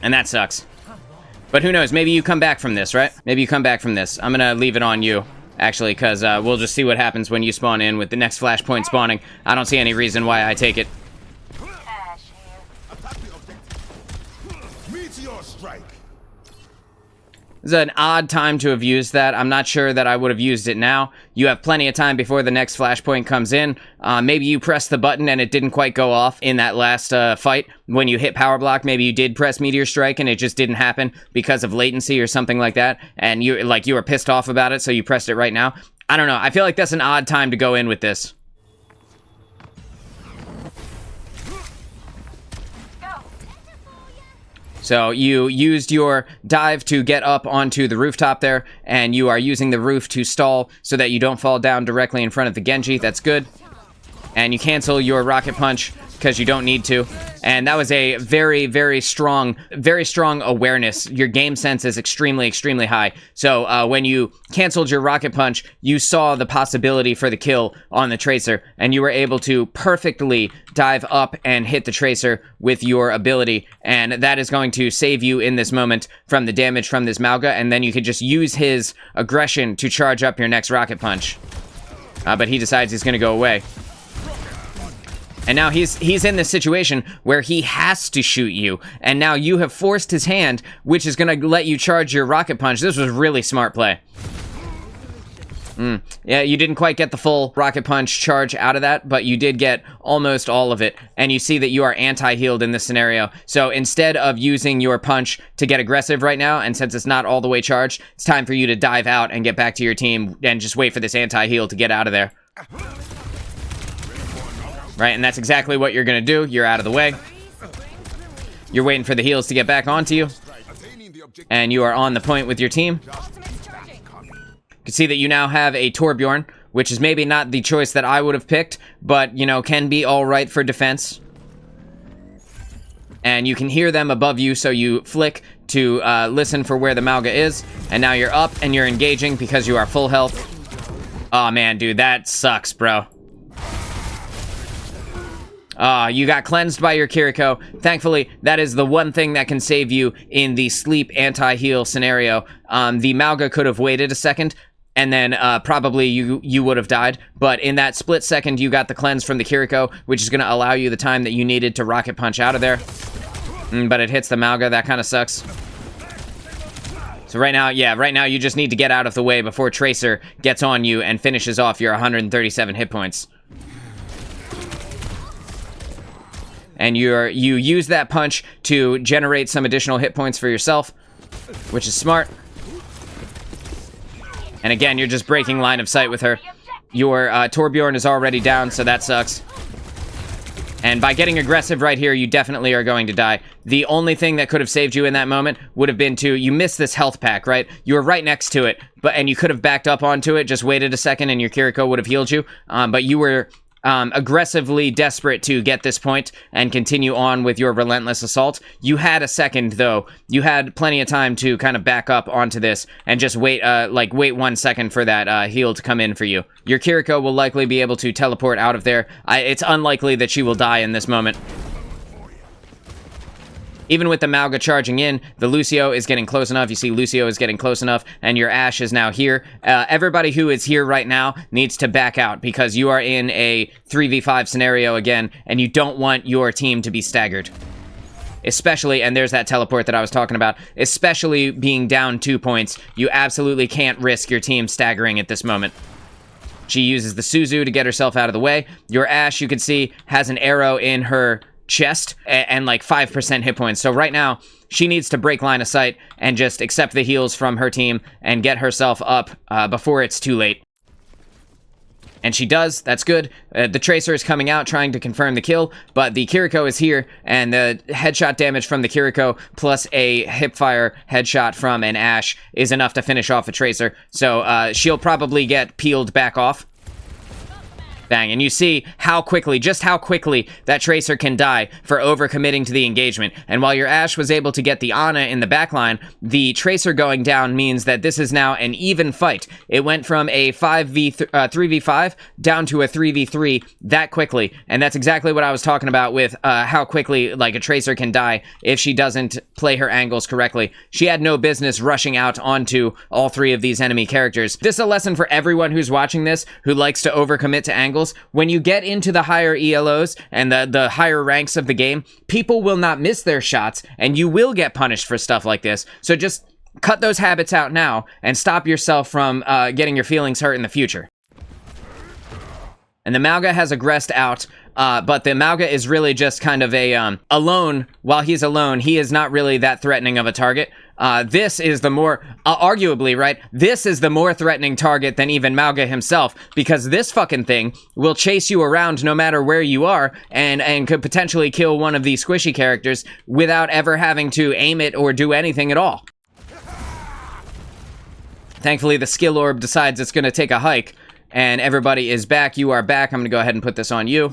And that sucks. But who knows? Maybe you come back from this, right? Maybe you come back from this. I'm gonna leave it on you, actually, because we'll just see what happens when you spawn in with the next flashpoint spawning. I don't see any reason why I take it. Meteor strike. This is an odd time to have used that. I'm not sure that I would have used it now. You have plenty of time before the next flashpoint comes in. Maybe you pressed the button and it didn't quite go off in that last fight. When you hit power block, maybe you did press Meteor Strike and it just didn't happen because of latency or something like that. And you were pissed off about it, so you pressed it right now. I don't know. I feel like that's an odd time to go in with this. So you used your dive to get up onto the rooftop there, and you are using the roof to stall so that you don't fall down directly in front of the Genji. That's good. And you cancel your rocket punch because you don't need to. And that was a very, very strong awareness. Your game sense is extremely, extremely high. So when you canceled your rocket punch, you saw the possibility for the kill on the Tracer, and you were able to perfectly dive up and hit the Tracer with your ability. And that is going to save you in this moment from the damage from this Mauga, and then you could just use his aggression to charge up your next rocket punch. But he decides he's going to go away. And now he's in this situation where he has to shoot you, and now you have forced his hand, which is going to let you charge your rocket punch. This was really smart play. Yeah, you didn't quite get the full rocket punch charge out of that, but you did get almost all of it, and you see that you are anti-healed in this scenario. So instead of using your punch to get aggressive right now, and since it's not all the way charged, it's time for you to dive out and get back to your team and just wait for this anti-heal to get out of there. Right, and that's exactly what you're going to do. You're out of the way. You're waiting for the heals to get back onto you. And you are on the point with your team. You can see that you now have a Torbjorn, which is maybe not the choice that I would have picked, but, you know, can be all right for defense. And you can hear them above you, so you flick to listen for where the Mauga is. And now you're up and you're engaging because you are full health. Oh man, dude, that sucks, bro. You got cleansed by your Kiriko. Thankfully, that is the one thing that can save you in the sleep anti-heal scenario. The Mauga could have waited a second, and then probably you would have died. But in that split second, you got the cleanse from the Kiriko, which is going to allow you the time that you needed to rocket punch out of there. But it hits the Mauga. That kind of sucks. So right now, you just need to get out of the way before Tracer gets on you and finishes off your 137 hit points. And you use that punch to generate some additional hit points for yourself, which is smart. And again, you're just breaking line of sight with her. Your Torbjorn is already down, so that sucks. And by getting aggressive right here, you definitely are going to die. The only thing that could have saved you in that moment would have been you missed this health pack, right? You were right next to it, and you could have backed up onto it, just waited a second, and your Kiriko would have healed you. But you were aggressively desperate to get this point and continue on with your relentless assault. You had a second, though. You had plenty of time to kind of back up onto this and just wait 1 second for that heal to come in for you. Your Kiriko will likely be able to teleport out of there. It's unlikely that she will die in this moment. Even with the Mauga charging in, the Lucio is getting close enough. You see Lucio is getting close enough, and your Ashe is now here. Everybody who is here right now needs to back out because you are in a 3v5 scenario again, and you don't want your team to be staggered. Especially, and there's that teleport that I was talking about, especially being down 2 points, you absolutely can't risk your team staggering at this moment. She uses the Suzu to get herself out of the way. Your Ashe, you can see, has an arrow in her chest and like 5% hit points. So right now, she needs to break line of sight and just accept the heals from her team and get herself up before it's too late. And she does. That's good. The Tracer is coming out trying to confirm the kill, but the Kiriko is here, and the headshot damage from the Kiriko plus a hipfire headshot from an Ashe is enough to finish off a Tracer. So she'll probably get peeled back off. Bang, and you see just how quickly that Tracer can die for overcommitting to the engagement. And while your Ashe was able to get the Ana in the backline, the Tracer going down means that this is now an even fight. It went from a 3v5 down to a 3v3 that quickly, and that's exactly what I was talking about with how quickly like a Tracer can die if she doesn't play her angles correctly. She had no business rushing out onto all three of these enemy characters. This is a lesson for everyone who's watching this who likes to overcommit to angles. When you get into the higher ELOs and the higher ranks of the game, people will not miss their shots, and you will get punished for stuff like this. So just cut those habits out now and stop yourself from getting your feelings hurt in the future. And the Mauga has aggressed out, but the Mauga is really just kind of a alone. While he's alone, he is not really that threatening of a target. This is the more, arguably, right? This is the more threatening target than even Mauga himself, because this fucking thing will chase you around no matter where you are, and could potentially kill one of these squishy characters without ever having to aim it or do anything at all. Thankfully, the skill orb decides it's going to take a hike, and everybody is back. You are back. I'm going to go ahead and put this on you.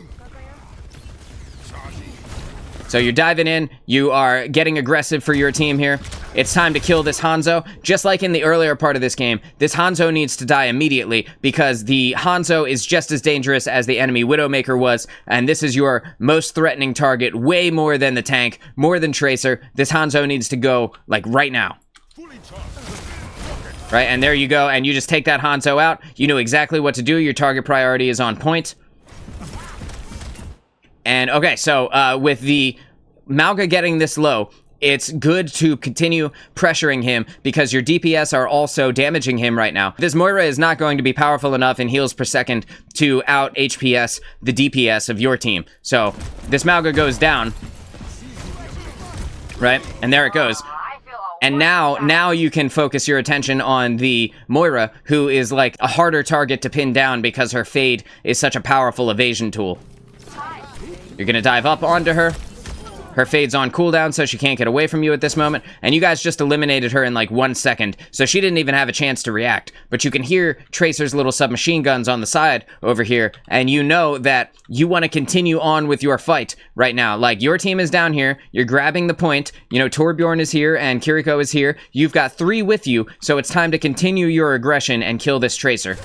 So you're diving in, you are getting aggressive for your team here. It's time to kill this Hanzo. Just like in the earlier part of this game, this Hanzo needs to die immediately because the Hanzo is just as dangerous as the enemy Widowmaker was, and this is your most threatening target, way more than the tank, more than Tracer. This Hanzo needs to go, like, right now. Right, and there you go, and you just take that Hanzo out. You know exactly what to do. Your target priority is on point. And, okay, so, with the Mauga getting this low, it's good to continue pressuring him because your DPS are also damaging him right now. This Moira is not going to be powerful enough in heals per second to out HPS the DPS of your team. So, this Mauga goes down. Right? And there it goes. And now you can focus your attention on the Moira, who is like a harder target to pin down because her Fade is such a powerful evasion tool. You're gonna dive up onto her. Her Fade's on cooldown, so she can't get away from you at this moment. And you guys just eliminated her in like 1 second, so she didn't even have a chance to react. But you can hear Tracer's little submachine guns on the side over here, and you know that you want to continue on with your fight right now. Like, your team is down here, you're grabbing the point, you know, Torbjorn is here, and Kiriko is here. You've got 3 with you, so it's time to continue your aggression and kill this Tracer.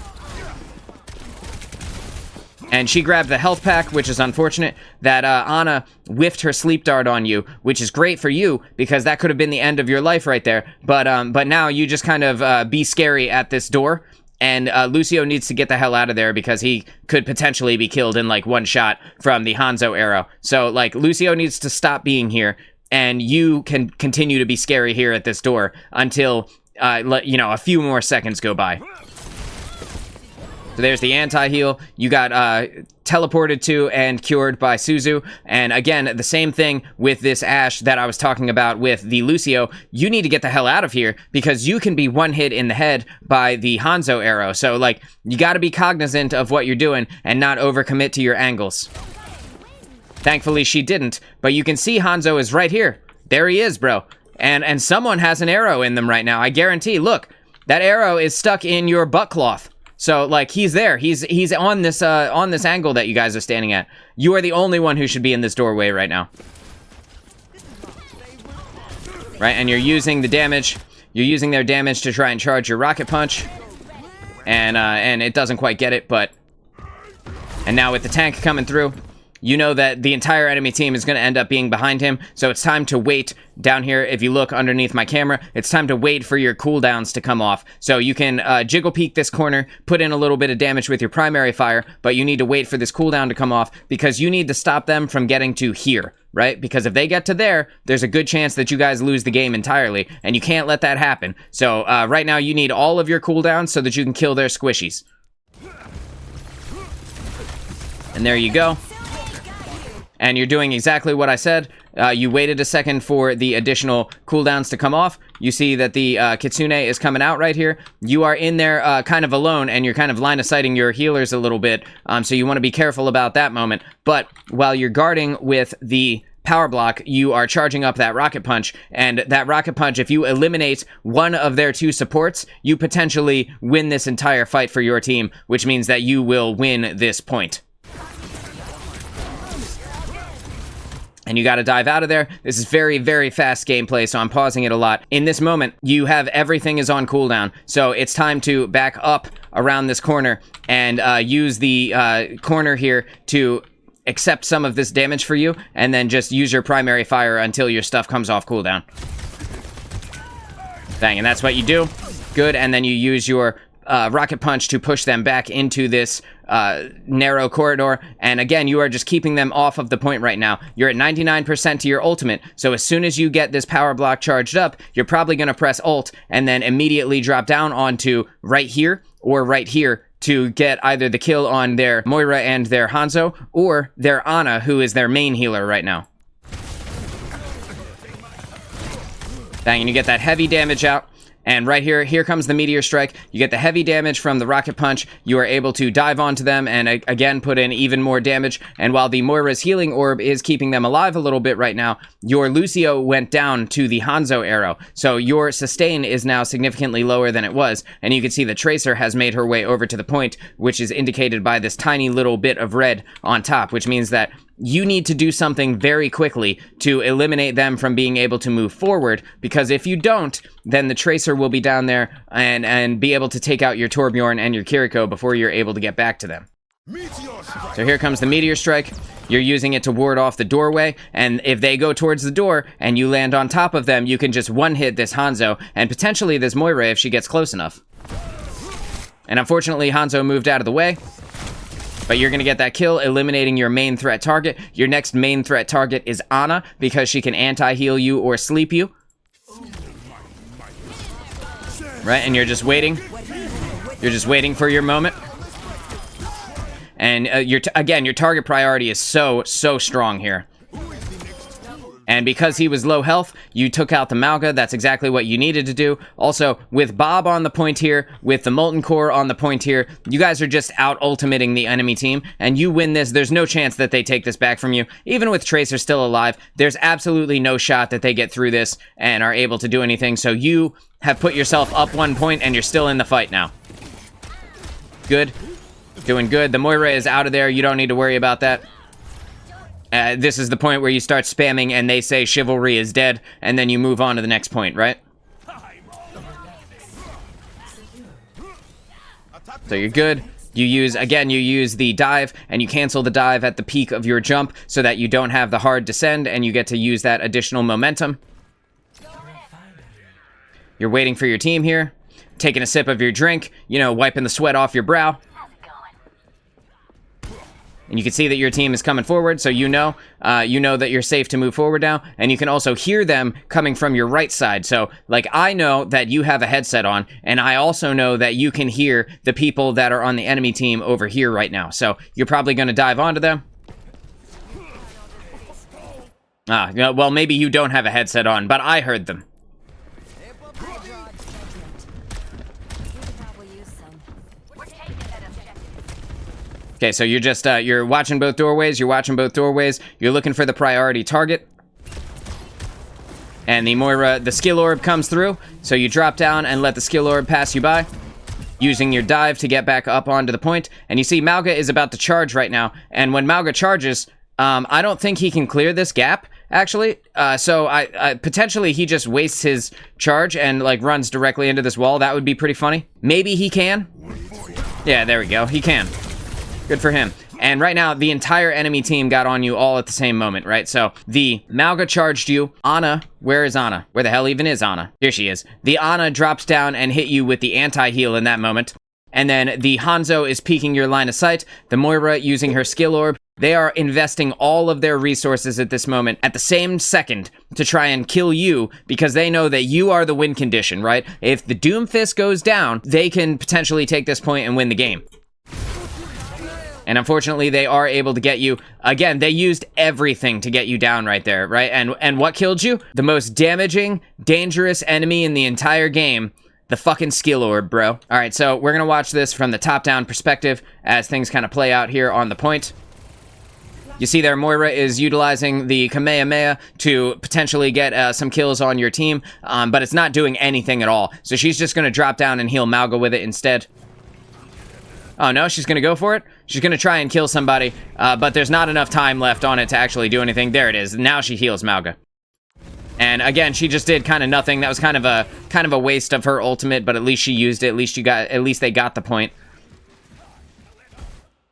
And she grabbed the health pack, which is unfortunate. That Ana whiffed her sleep dart on you, which is great for you because that could have been the end of your life right there. But now you just kind of be scary at this door, and Lucio needs to get the hell out of there because he could potentially be killed in like 1 shot from the Hanzo arrow. So like Lucio needs to stop being here, and you can continue to be scary here at this door until you know, a few more seconds go by. So there's the anti-heal. You got teleported to and cured by Suzu. And again, the same thing with this Ashe that I was talking about with the Lucio. You need to get the hell out of here because you can be 1 hit in the head by the Hanzo arrow. So, like, you got to be cognizant of what you're doing and not overcommit to your angles. Thankfully, she didn't. But you can see Hanzo is right here. There he is, bro. And someone has an arrow in them right now. I guarantee. Look, that arrow is stuck in your butt cloth. So, like, he's there. He's on this angle that you guys are standing at. You are the only one who should be in this doorway right now. Right, and you're using the damage. You're using their damage to try and charge your rocket punch. And it doesn't quite get it, but... And now with the tank coming through, you know that the entire enemy team is going to end up being behind him, so it's time to wait. Down here, if you look underneath my camera, it's time to wait for your cooldowns to come off. So you can jiggle peek this corner, put in a little bit of damage with your primary fire, but you need to wait for this cooldown to come off because you need to stop them from getting to here, right? Because if they get to there, there's a good chance that you guys lose the game entirely, and you can't let that happen. So right now, you need all of your cooldowns so that you can kill their squishies. And there you go. And you're doing exactly what I said. You waited a second for the additional cooldowns to come off. You see that the Kitsune is coming out right here. You are in there kind of alone, and you're kind of line of sighting your healers a little bit, so you want to be careful about that moment. But while you're guarding with the power block, you are charging up that rocket punch, and that rocket punch, if you eliminate one of their 2 supports, you potentially win this entire fight for your team, which means that you will win this point. And you got to dive out of there. This is very, very fast gameplay, so I'm pausing it a lot. In this moment, you have everything is on cooldown, so it's time to back up around this corner and use the corner here to accept some of this damage for you, and then just use your primary fire until your stuff comes off cooldown. Bang, and that's what you do. Good, and then you use your rocket punch to push them back into this narrow corridor, and again, you are just keeping them off of the point right now. You're at 99% to your ultimate, so as soon as you get this power block charged up, you're probably going to press ult, and then immediately drop down onto right here, or right here, to get either the kill on their Moira and their Hanzo, or their Ana, who is their main healer right now. Bang, and you get that heavy damage out. And right here, here comes the meteor strike. You get the heavy damage from the rocket punch. You are able to dive onto them and again put in even more damage. And while the Moira's healing orb is keeping them alive a little bit right now, your Lucio went down to the Hanzo arrow. So your sustain is now significantly lower than it was. And you can see the Tracer has made her way over to the point, which is indicated by this tiny little bit of red on top, which means that you need to do something very quickly to eliminate them from being able to move forward, because if you don't, then the Tracer will be down there and be able to take out your Torbjorn and your Kiriko before you're able to get back to them. So here comes the Meteor Strike. You're using it to ward off the doorway, and if they go towards the door and you land on top of them, you can just one-hit this Hanzo, and potentially this Moira if she gets close enough. And unfortunately, Hanzo moved out of the way. But you're going to get that kill, eliminating your main threat target. Your next main threat target is Ana, because she can anti-heal you or sleep you. Right, and you're just waiting. You're just waiting for your moment. And again, your target priority is so strong here. And because he was low health, you took out the Mauga. That's exactly what you needed to do. Also, with Bob on the point here, with the Molten Core on the point here, you guys are just out-ultimating the enemy team, and you win this. There's no chance that they take this back from you. Even with Tracer still alive, there's absolutely no shot that they get through this and are able to do anything. So you have put yourself up 1 point, and you're still in the fight now. Good. Doing good. The Moira is out of there. You don't need to worry about that. This is the point where you start spamming and they say chivalry is dead, and then you move on to the next point, right? So you're good. You use the dive, and you cancel the dive at the peak of your jump so that you don't have the hard descend, and you get to use that additional momentum. You're waiting for your team here, taking a sip of your drink, you know, wiping the sweat off your brow. And you can see that your team is coming forward, so you know that you're safe to move forward now. And you can also hear them coming from your right side. So, like, I know that you have a headset on, and I also know that you can hear the people that are on the enemy team over here right now. So, you're probably going to dive onto them. Well, maybe you don't have a headset on, but I heard them. Okay, so you're just, you're watching both doorways, you're looking for the priority target. And the Moira, the skill orb comes through, so you drop down and let the skill orb pass you by, using your dive to get back up onto the point. And you see Mauga is about to charge right now, and when Mauga charges, I don't think he can clear this gap, actually. So I potentially he just wastes his charge and, like, runs directly into this wall. That would be pretty funny. Maybe he can. Yeah, there we go, he can. Good for him. And right now, the entire enemy team got on you all at the same moment, right? So the Mauga charged you. Ana, where is Ana? Where the hell even is Ana? Here she is. The Ana drops down and hit you with the anti-heal in that moment. And then the Hanzo is peeking your line of sight. The Moira using her skill orb. They are investing all of their resources at this moment, at the same second, to try and kill you, because they know that you are the win condition, right? If the Doomfist goes down, they can potentially take this point and win the game. And unfortunately, they are able to get you. Again, they used everything to get you down right there, right? And what killed you? The most damaging, dangerous enemy in the entire game. The fucking skill orb, bro. All right, so we're gonna watch this from the top-down perspective as things kind of play out here on the point. You see there, Moira is utilizing the Kamehameha to potentially get some kills on your team, but it's not doing anything at all. So she's just gonna drop down and heal Mauga with it instead. Oh no, she's gonna go for it? She's gonna try and kill somebody, but there's not enough time left on it to actually do anything. There it is. Now she heals Mauga. And again, she just did kind of nothing. That was kind of a waste of her ultimate, but at least she used it. At least they got the point.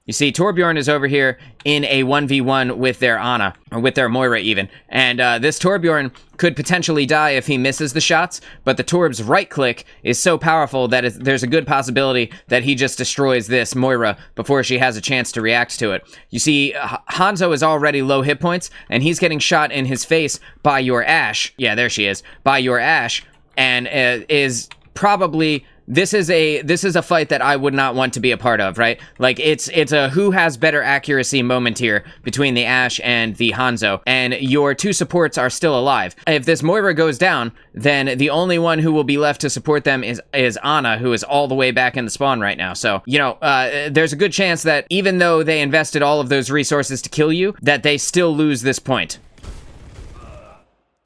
You see, Torbjorn is over here in a 1v1 with their Ana, or with their Moira even. And this Torbjorn could potentially die if he misses the shots, but the Torb's right click is so powerful that there's a good possibility that he just destroys this Moira before she has a chance to react to it. You see, Hanzo is already low hit points, and he's getting shot in his face by your Ashe. Yeah, there she is. By your Ashe, and is probably... This is a fight that I would not want to be a part of, right? Like, it's a who has better accuracy moment here between the Ashe and the Hanzo, and your two supports are still alive. If this Moira goes down, then the only one who will be left to support them is Ana, who is all the way back in the spawn right now. So, you know, there's a good chance that even though they invested all of those resources to kill you, that they still lose this point.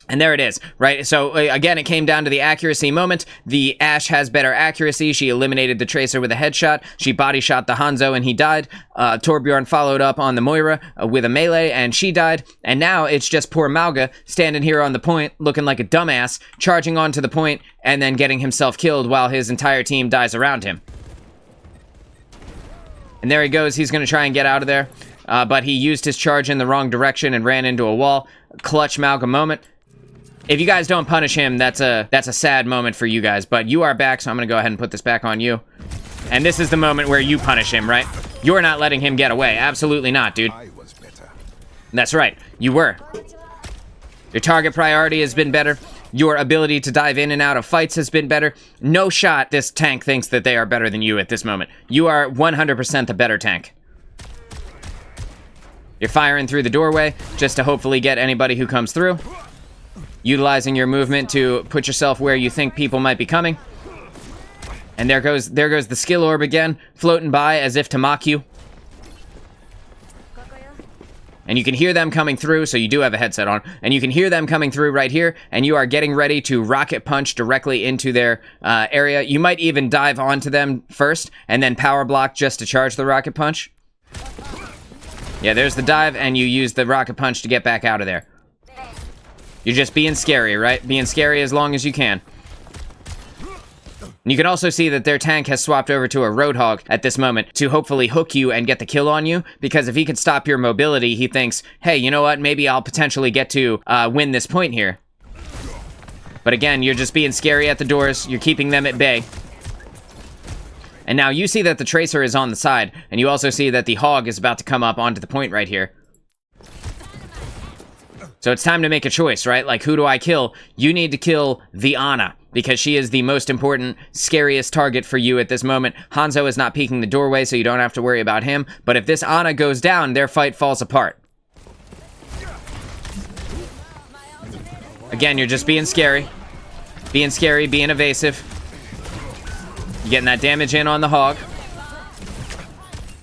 And there it is, right? So, again, it came down to the accuracy moment. The Ashe has better accuracy. She eliminated the Tracer with a headshot. She body shot the Hanzo, and he died. Torbjorn followed up on the Moira with a melee, and she died. And now it's just poor Mauga standing here on the point, looking like a dumbass, charging onto the point, and then getting himself killed while his entire team dies around him. And there he goes. He's going to try and get out of there. But he used his charge in the wrong direction and ran into a wall. Clutch Mauga moment. If you guys don't punish him, that's a sad moment for you guys. But you are back, so I'm going to go ahead and put this back on you. And this is the moment where you punish him, right? You're not letting him get away. Absolutely not, dude. That's right. You were. Your target priority has been better. Your ability to dive in and out of fights has been better. No shot this tank thinks that they are better than you at this moment. You are 100% the better tank. You're firing through the doorway just to hopefully get anybody who comes through. Utilizing your movement to put yourself where you think people might be coming. And there goes the skill orb again, floating by as if to mock you. And you can hear them coming through, so you do have a headset on. And you can hear them coming through right here, and you are getting ready to rocket punch directly into their area. You might even dive onto them first, and then power block just to charge the rocket punch. Yeah, there's the dive, and you use the rocket punch to get back out of there. You're just being scary, right? Being scary as long as you can. And you can also see that their tank has swapped over to a Roadhog at this moment to hopefully hook you and get the kill on you, because if he can stop your mobility, he thinks, hey, you know what? Maybe I'll potentially get to win this point here. But again, you're just being scary at the doors. You're keeping them at bay. And now you see that the Tracer is on the side, and you also see that the Hog is about to come up onto the point right here. So it's time to make a choice, right? Like, who do I kill? You need to kill the Ana, because she is the most important, scariest target for you at this moment. Hanzo is not peeking the doorway, so you don't have to worry about him. But if this Ana goes down, their fight falls apart. Again, you're just being scary. Being scary, being evasive. You're getting that damage in on the Hog.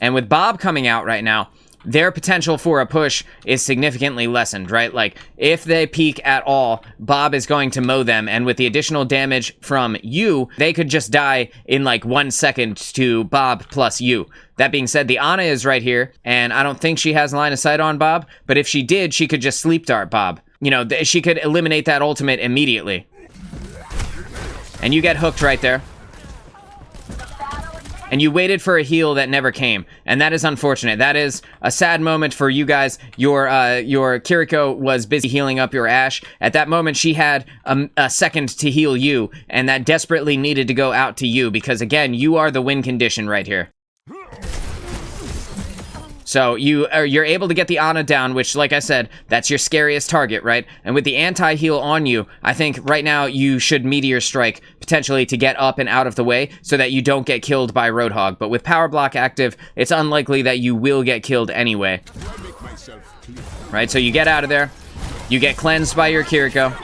And with Bob coming out right now, their potential for a push is significantly lessened, right? Like, if they peek at all, Bob is going to mow them, and with the additional damage from you, they could just die in like 1 second to Bob plus you. That being said, the Ana is right here, and I don't think she has line of sight on Bob, but if she did, she could just sleep dart Bob. You know, she could eliminate that ultimate immediately. And you get hooked right there. And you waited for a heal that never came, and that is unfortunate. That is a sad moment for you guys. Your Kiriko was busy healing up your Ashe. At that moment, she had a second to heal you, and that desperately needed to go out to you, because again, you are the win condition right here. So you're able to get the Ana down, which, like I said, that's your scariest target, right? And with the anti-heal on you, I think right now you should Meteor Strike, potentially to get up and out of the way so that you don't get killed by Roadhog. But with Power Block active, it's unlikely that you will get killed anyway. Right, so you get out of there. You get cleansed by your Kiriko.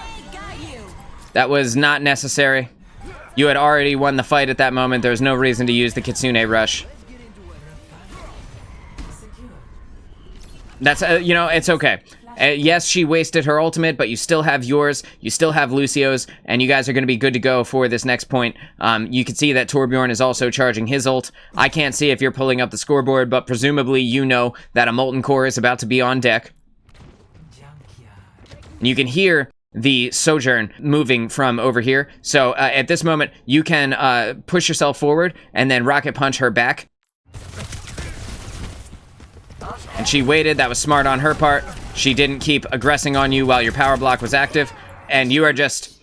That was not necessary. You had already won the fight at that moment. There was no reason to use the Kitsune Rush. That's, you know, it's okay. Yes, she wasted her ultimate, but you still have yours, you still have Lucio's, and you guys are going to be good to go for this next point. You can see that Torbjorn is also charging his ult. I can't see if you're pulling up the scoreboard, but presumably you know that a Molten Core is about to be on deck. And you can hear the Sojourn moving from over here. So at this moment, you can push yourself forward and then rocket punch her back. And she waited. That was smart on her part. She didn't keep aggressing on you while your power block was active. And you're just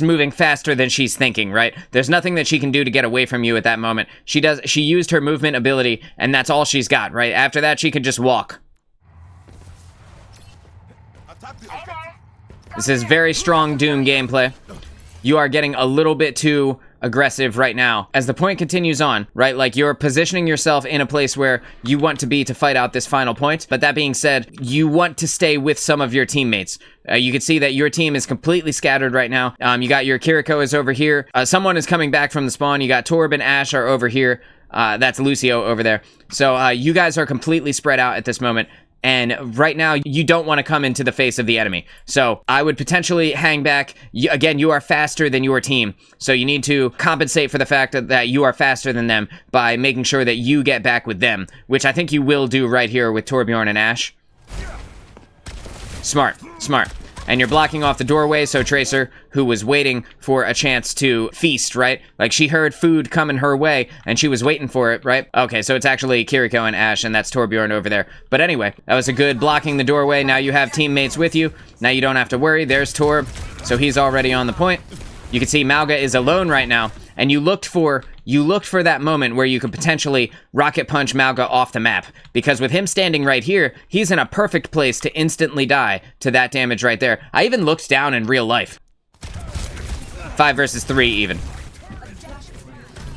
moving faster than she's thinking, right? There's nothing that she can do to get away from you at that moment. She used her movement ability, and that's all she's got, right? After that, she can just walk. This is very strong Doom gameplay. You are getting a little bit too aggressive right now. As the point continues on, right, like you're positioning yourself in a place where you want to be to fight out this final point. But that being said, you want to stay with some of your teammates. You can see that your team is completely scattered right now. You got your Kiriko is over here. Someone is coming back from the spawn. You got Torb and Ash are over here. That's Lucio over there. So you guys are completely spread out at this moment. And right now, you don't want to come into the face of the enemy. So I would potentially hang back. Again, you are faster than your team. So you need to compensate for the fact that you are faster than them by making sure that you get back with them, which I think you will do right here with Torbjorn and Ash. Smart, smart. And you're blocking off the doorway, so Tracer, who was waiting for a chance to feast, right? Like, she heard food coming her way, and she was waiting for it, right? Okay, so it's actually Kiriko and Ash, and that's Torbjorn over there. But anyway, that was a good blocking the doorway. Now you have teammates with you. Now you don't have to worry. There's Torb, so he's already on the point. You can see Mauga is alone right now, and you looked for that moment where you could potentially rocket punch Mauga off the map, because with him standing right here, he's in a perfect place to instantly die to that damage right there. I even looked down in real life. 5 versus 3 even.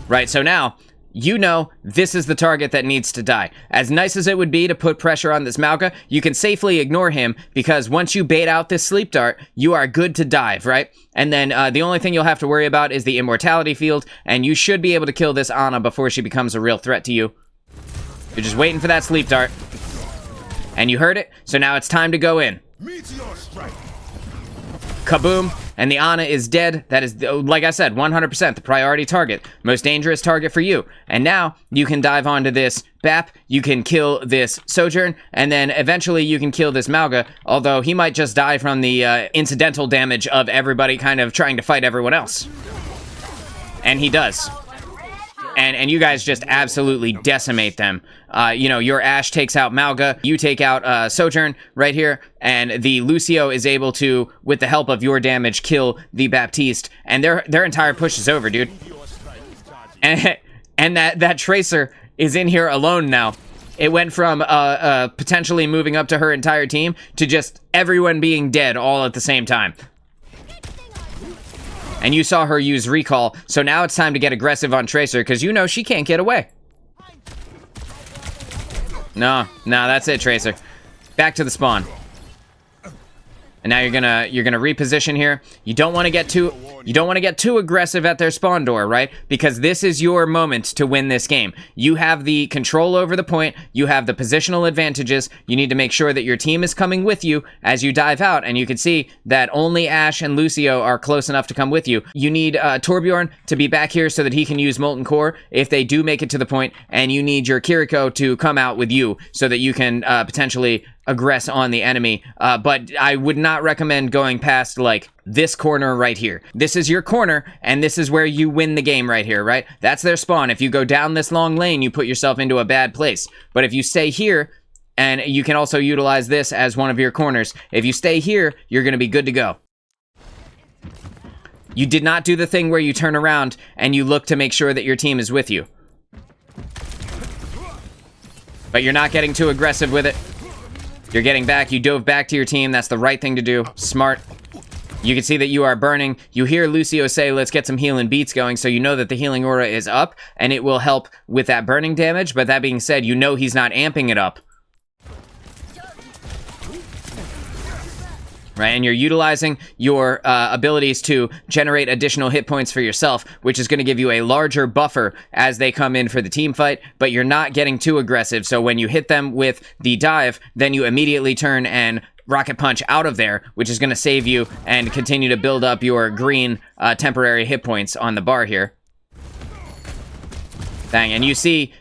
Right, so now, you know this is the target that needs to die. As nice as it would be to put pressure on this Mauga, you can safely ignore him, because once you bait out this sleep dart, you are good to dive, right? And then the only thing you'll have to worry about is the immortality field, and you should be able to kill this Ana before she becomes a real threat to you. You're just waiting for that sleep dart. And you heard it, so now it's time to go in. Kaboom, and the Ana is dead. That is, like I said, 100% the priority target. Most dangerous target for you. And now, you can dive onto this Bap, you can kill this Sojourn, and then eventually you can kill this Mauga, although he might just die from the incidental damage of everybody kind of trying to fight everyone else. And he does. And you guys just absolutely decimate them. You know, your Ash takes out Mauga, you take out Sojourn right here, and the Lucio is able to, with the help of your damage, kill the Baptiste, and their entire push is over, dude. And that Tracer is in here alone now. It went from potentially moving up to her entire team to just everyone being dead all at the same time. And you saw her use recall, so now it's time to get aggressive on Tracer, because you know she can't get away. No, that's it, Tracer. Back to the spawn. And now you're gonna reposition here. You don't want to get too aggressive at their spawn door, right? Because this is your moment to win this game. You have the control over the point. You have the positional advantages. You need to make sure that your team is coming with you as you dive out. And you can see that only Ash and Lucio are close enough to come with you. You need Torbjorn to be back here so that he can use Molten Core if they do make it to the point. And you need your Kiriko to come out with you so that you can potentially aggress on the enemy, but I would not recommend going past, like, this corner right here. This is your corner, and this is where you win the game right here, right? That's their spawn. If you go down this long lane, you put yourself into a bad place. But if you stay here, and you can also utilize this as one of your corners, if you stay here, you're going to be good to go. You did not do the thing where you turn around and you look to make sure that your team is with you. But you're not getting too aggressive with it. You're getting back. You dove back to your team. That's the right thing to do. Smart. You can see that you are burning. You hear Lucio say, let's get some healing beats going, so you know that the healing aura is up, and it will help with that burning damage. But that being said, you know he's not amping it up. Right, and you're utilizing your abilities to generate additional hit points for yourself, which is going to give you a larger buffer as they come in for the team fight, but you're not getting too aggressive, so when you hit them with the dive, then you immediately turn and rocket punch out of there, which is going to save you and continue to build up your green temporary hit points on the bar here. Dang, and you see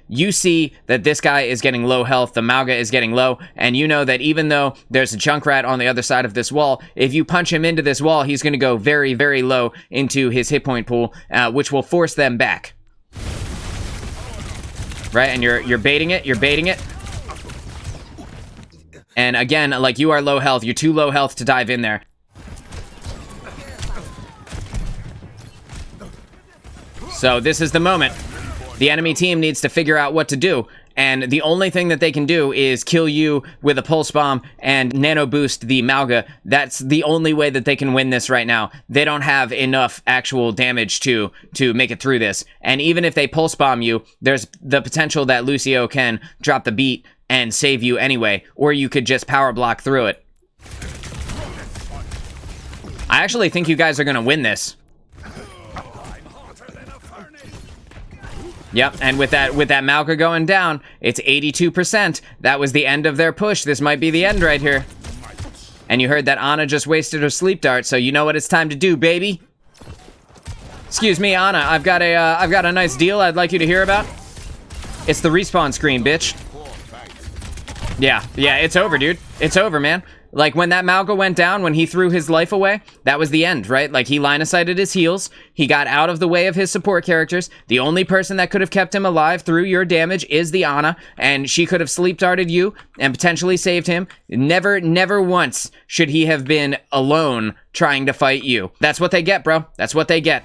that this guy is getting low health, the Mauga is getting low, and you know that even though there's a Junkrat on the other side of this wall, if you punch him into this wall, he's going to go very, very low into his hit point pool, which will force them back. Right, and you're baiting it. And again, like, you are low health, you're too low health to dive in there. So this is the moment. The enemy team needs to figure out what to do, and the only thing that they can do is kill you with a pulse bomb and nano boost the Mauga. That's the only way that they can win this right now. They don't have enough actual damage to make it through this, and even if they pulse bomb you, there's the potential that Lucio can drop the beat and save you anyway, or you could just power block through it. I actually think you guys are gonna win this. Yep, and with that Mauga going down, it's 82%. That was the end of their push. This might be the end right here. And you heard that Ana just wasted her sleep dart, so you know what it's time to do, baby. Excuse me, Ana, I've got a nice deal I'd like you to hear about. It's the respawn screen, bitch. Yeah, it's over, dude. It's over, man. Like, when that Mauga went down, when he threw his life away, that was the end, right? Like, he line-of-sighted his heals, he got out of the way of his support characters. The only person that could have kept him alive through your damage is the Ana, and she could have sleep-darted you and potentially saved him. Never once should he have been alone trying to fight you. That's what they get, bro. That's what they get.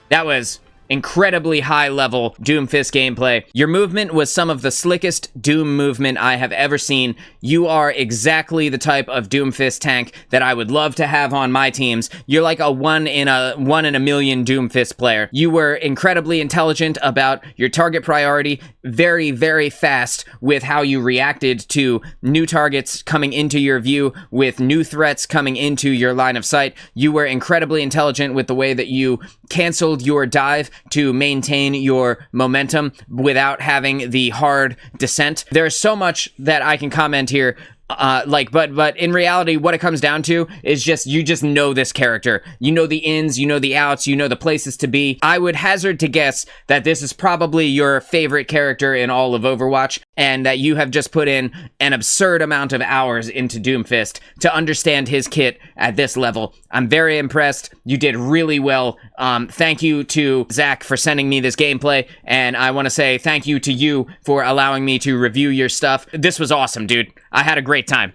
That was incredibly high-level Doomfist gameplay. Your movement was some of the slickest Doom movement I have ever seen. You are exactly the type of Doomfist tank that I would love to have on my teams. You're like a one in a million Doomfist player. You were incredibly intelligent about your target priority, very, very fast with how you reacted to new targets coming into your view, with new threats coming into your line of sight. You were incredibly intelligent with the way that you canceled your dive to maintain your momentum without having the hard descent. There's so much that I can comment here. But in reality, what it comes down to is just, you just know this character. You know the ins, you know the outs, you know the places to be. I would hazard to guess that this is probably your favorite character in all of Overwatch, and that you have just put in an absurd amount of hours into Doomfist to understand his kit at this level. I'm very impressed. You did really well. Thank you to Zach for sending me this gameplay, and I want to say thank you to you for allowing me to review your stuff. This was awesome, dude. I had a great time.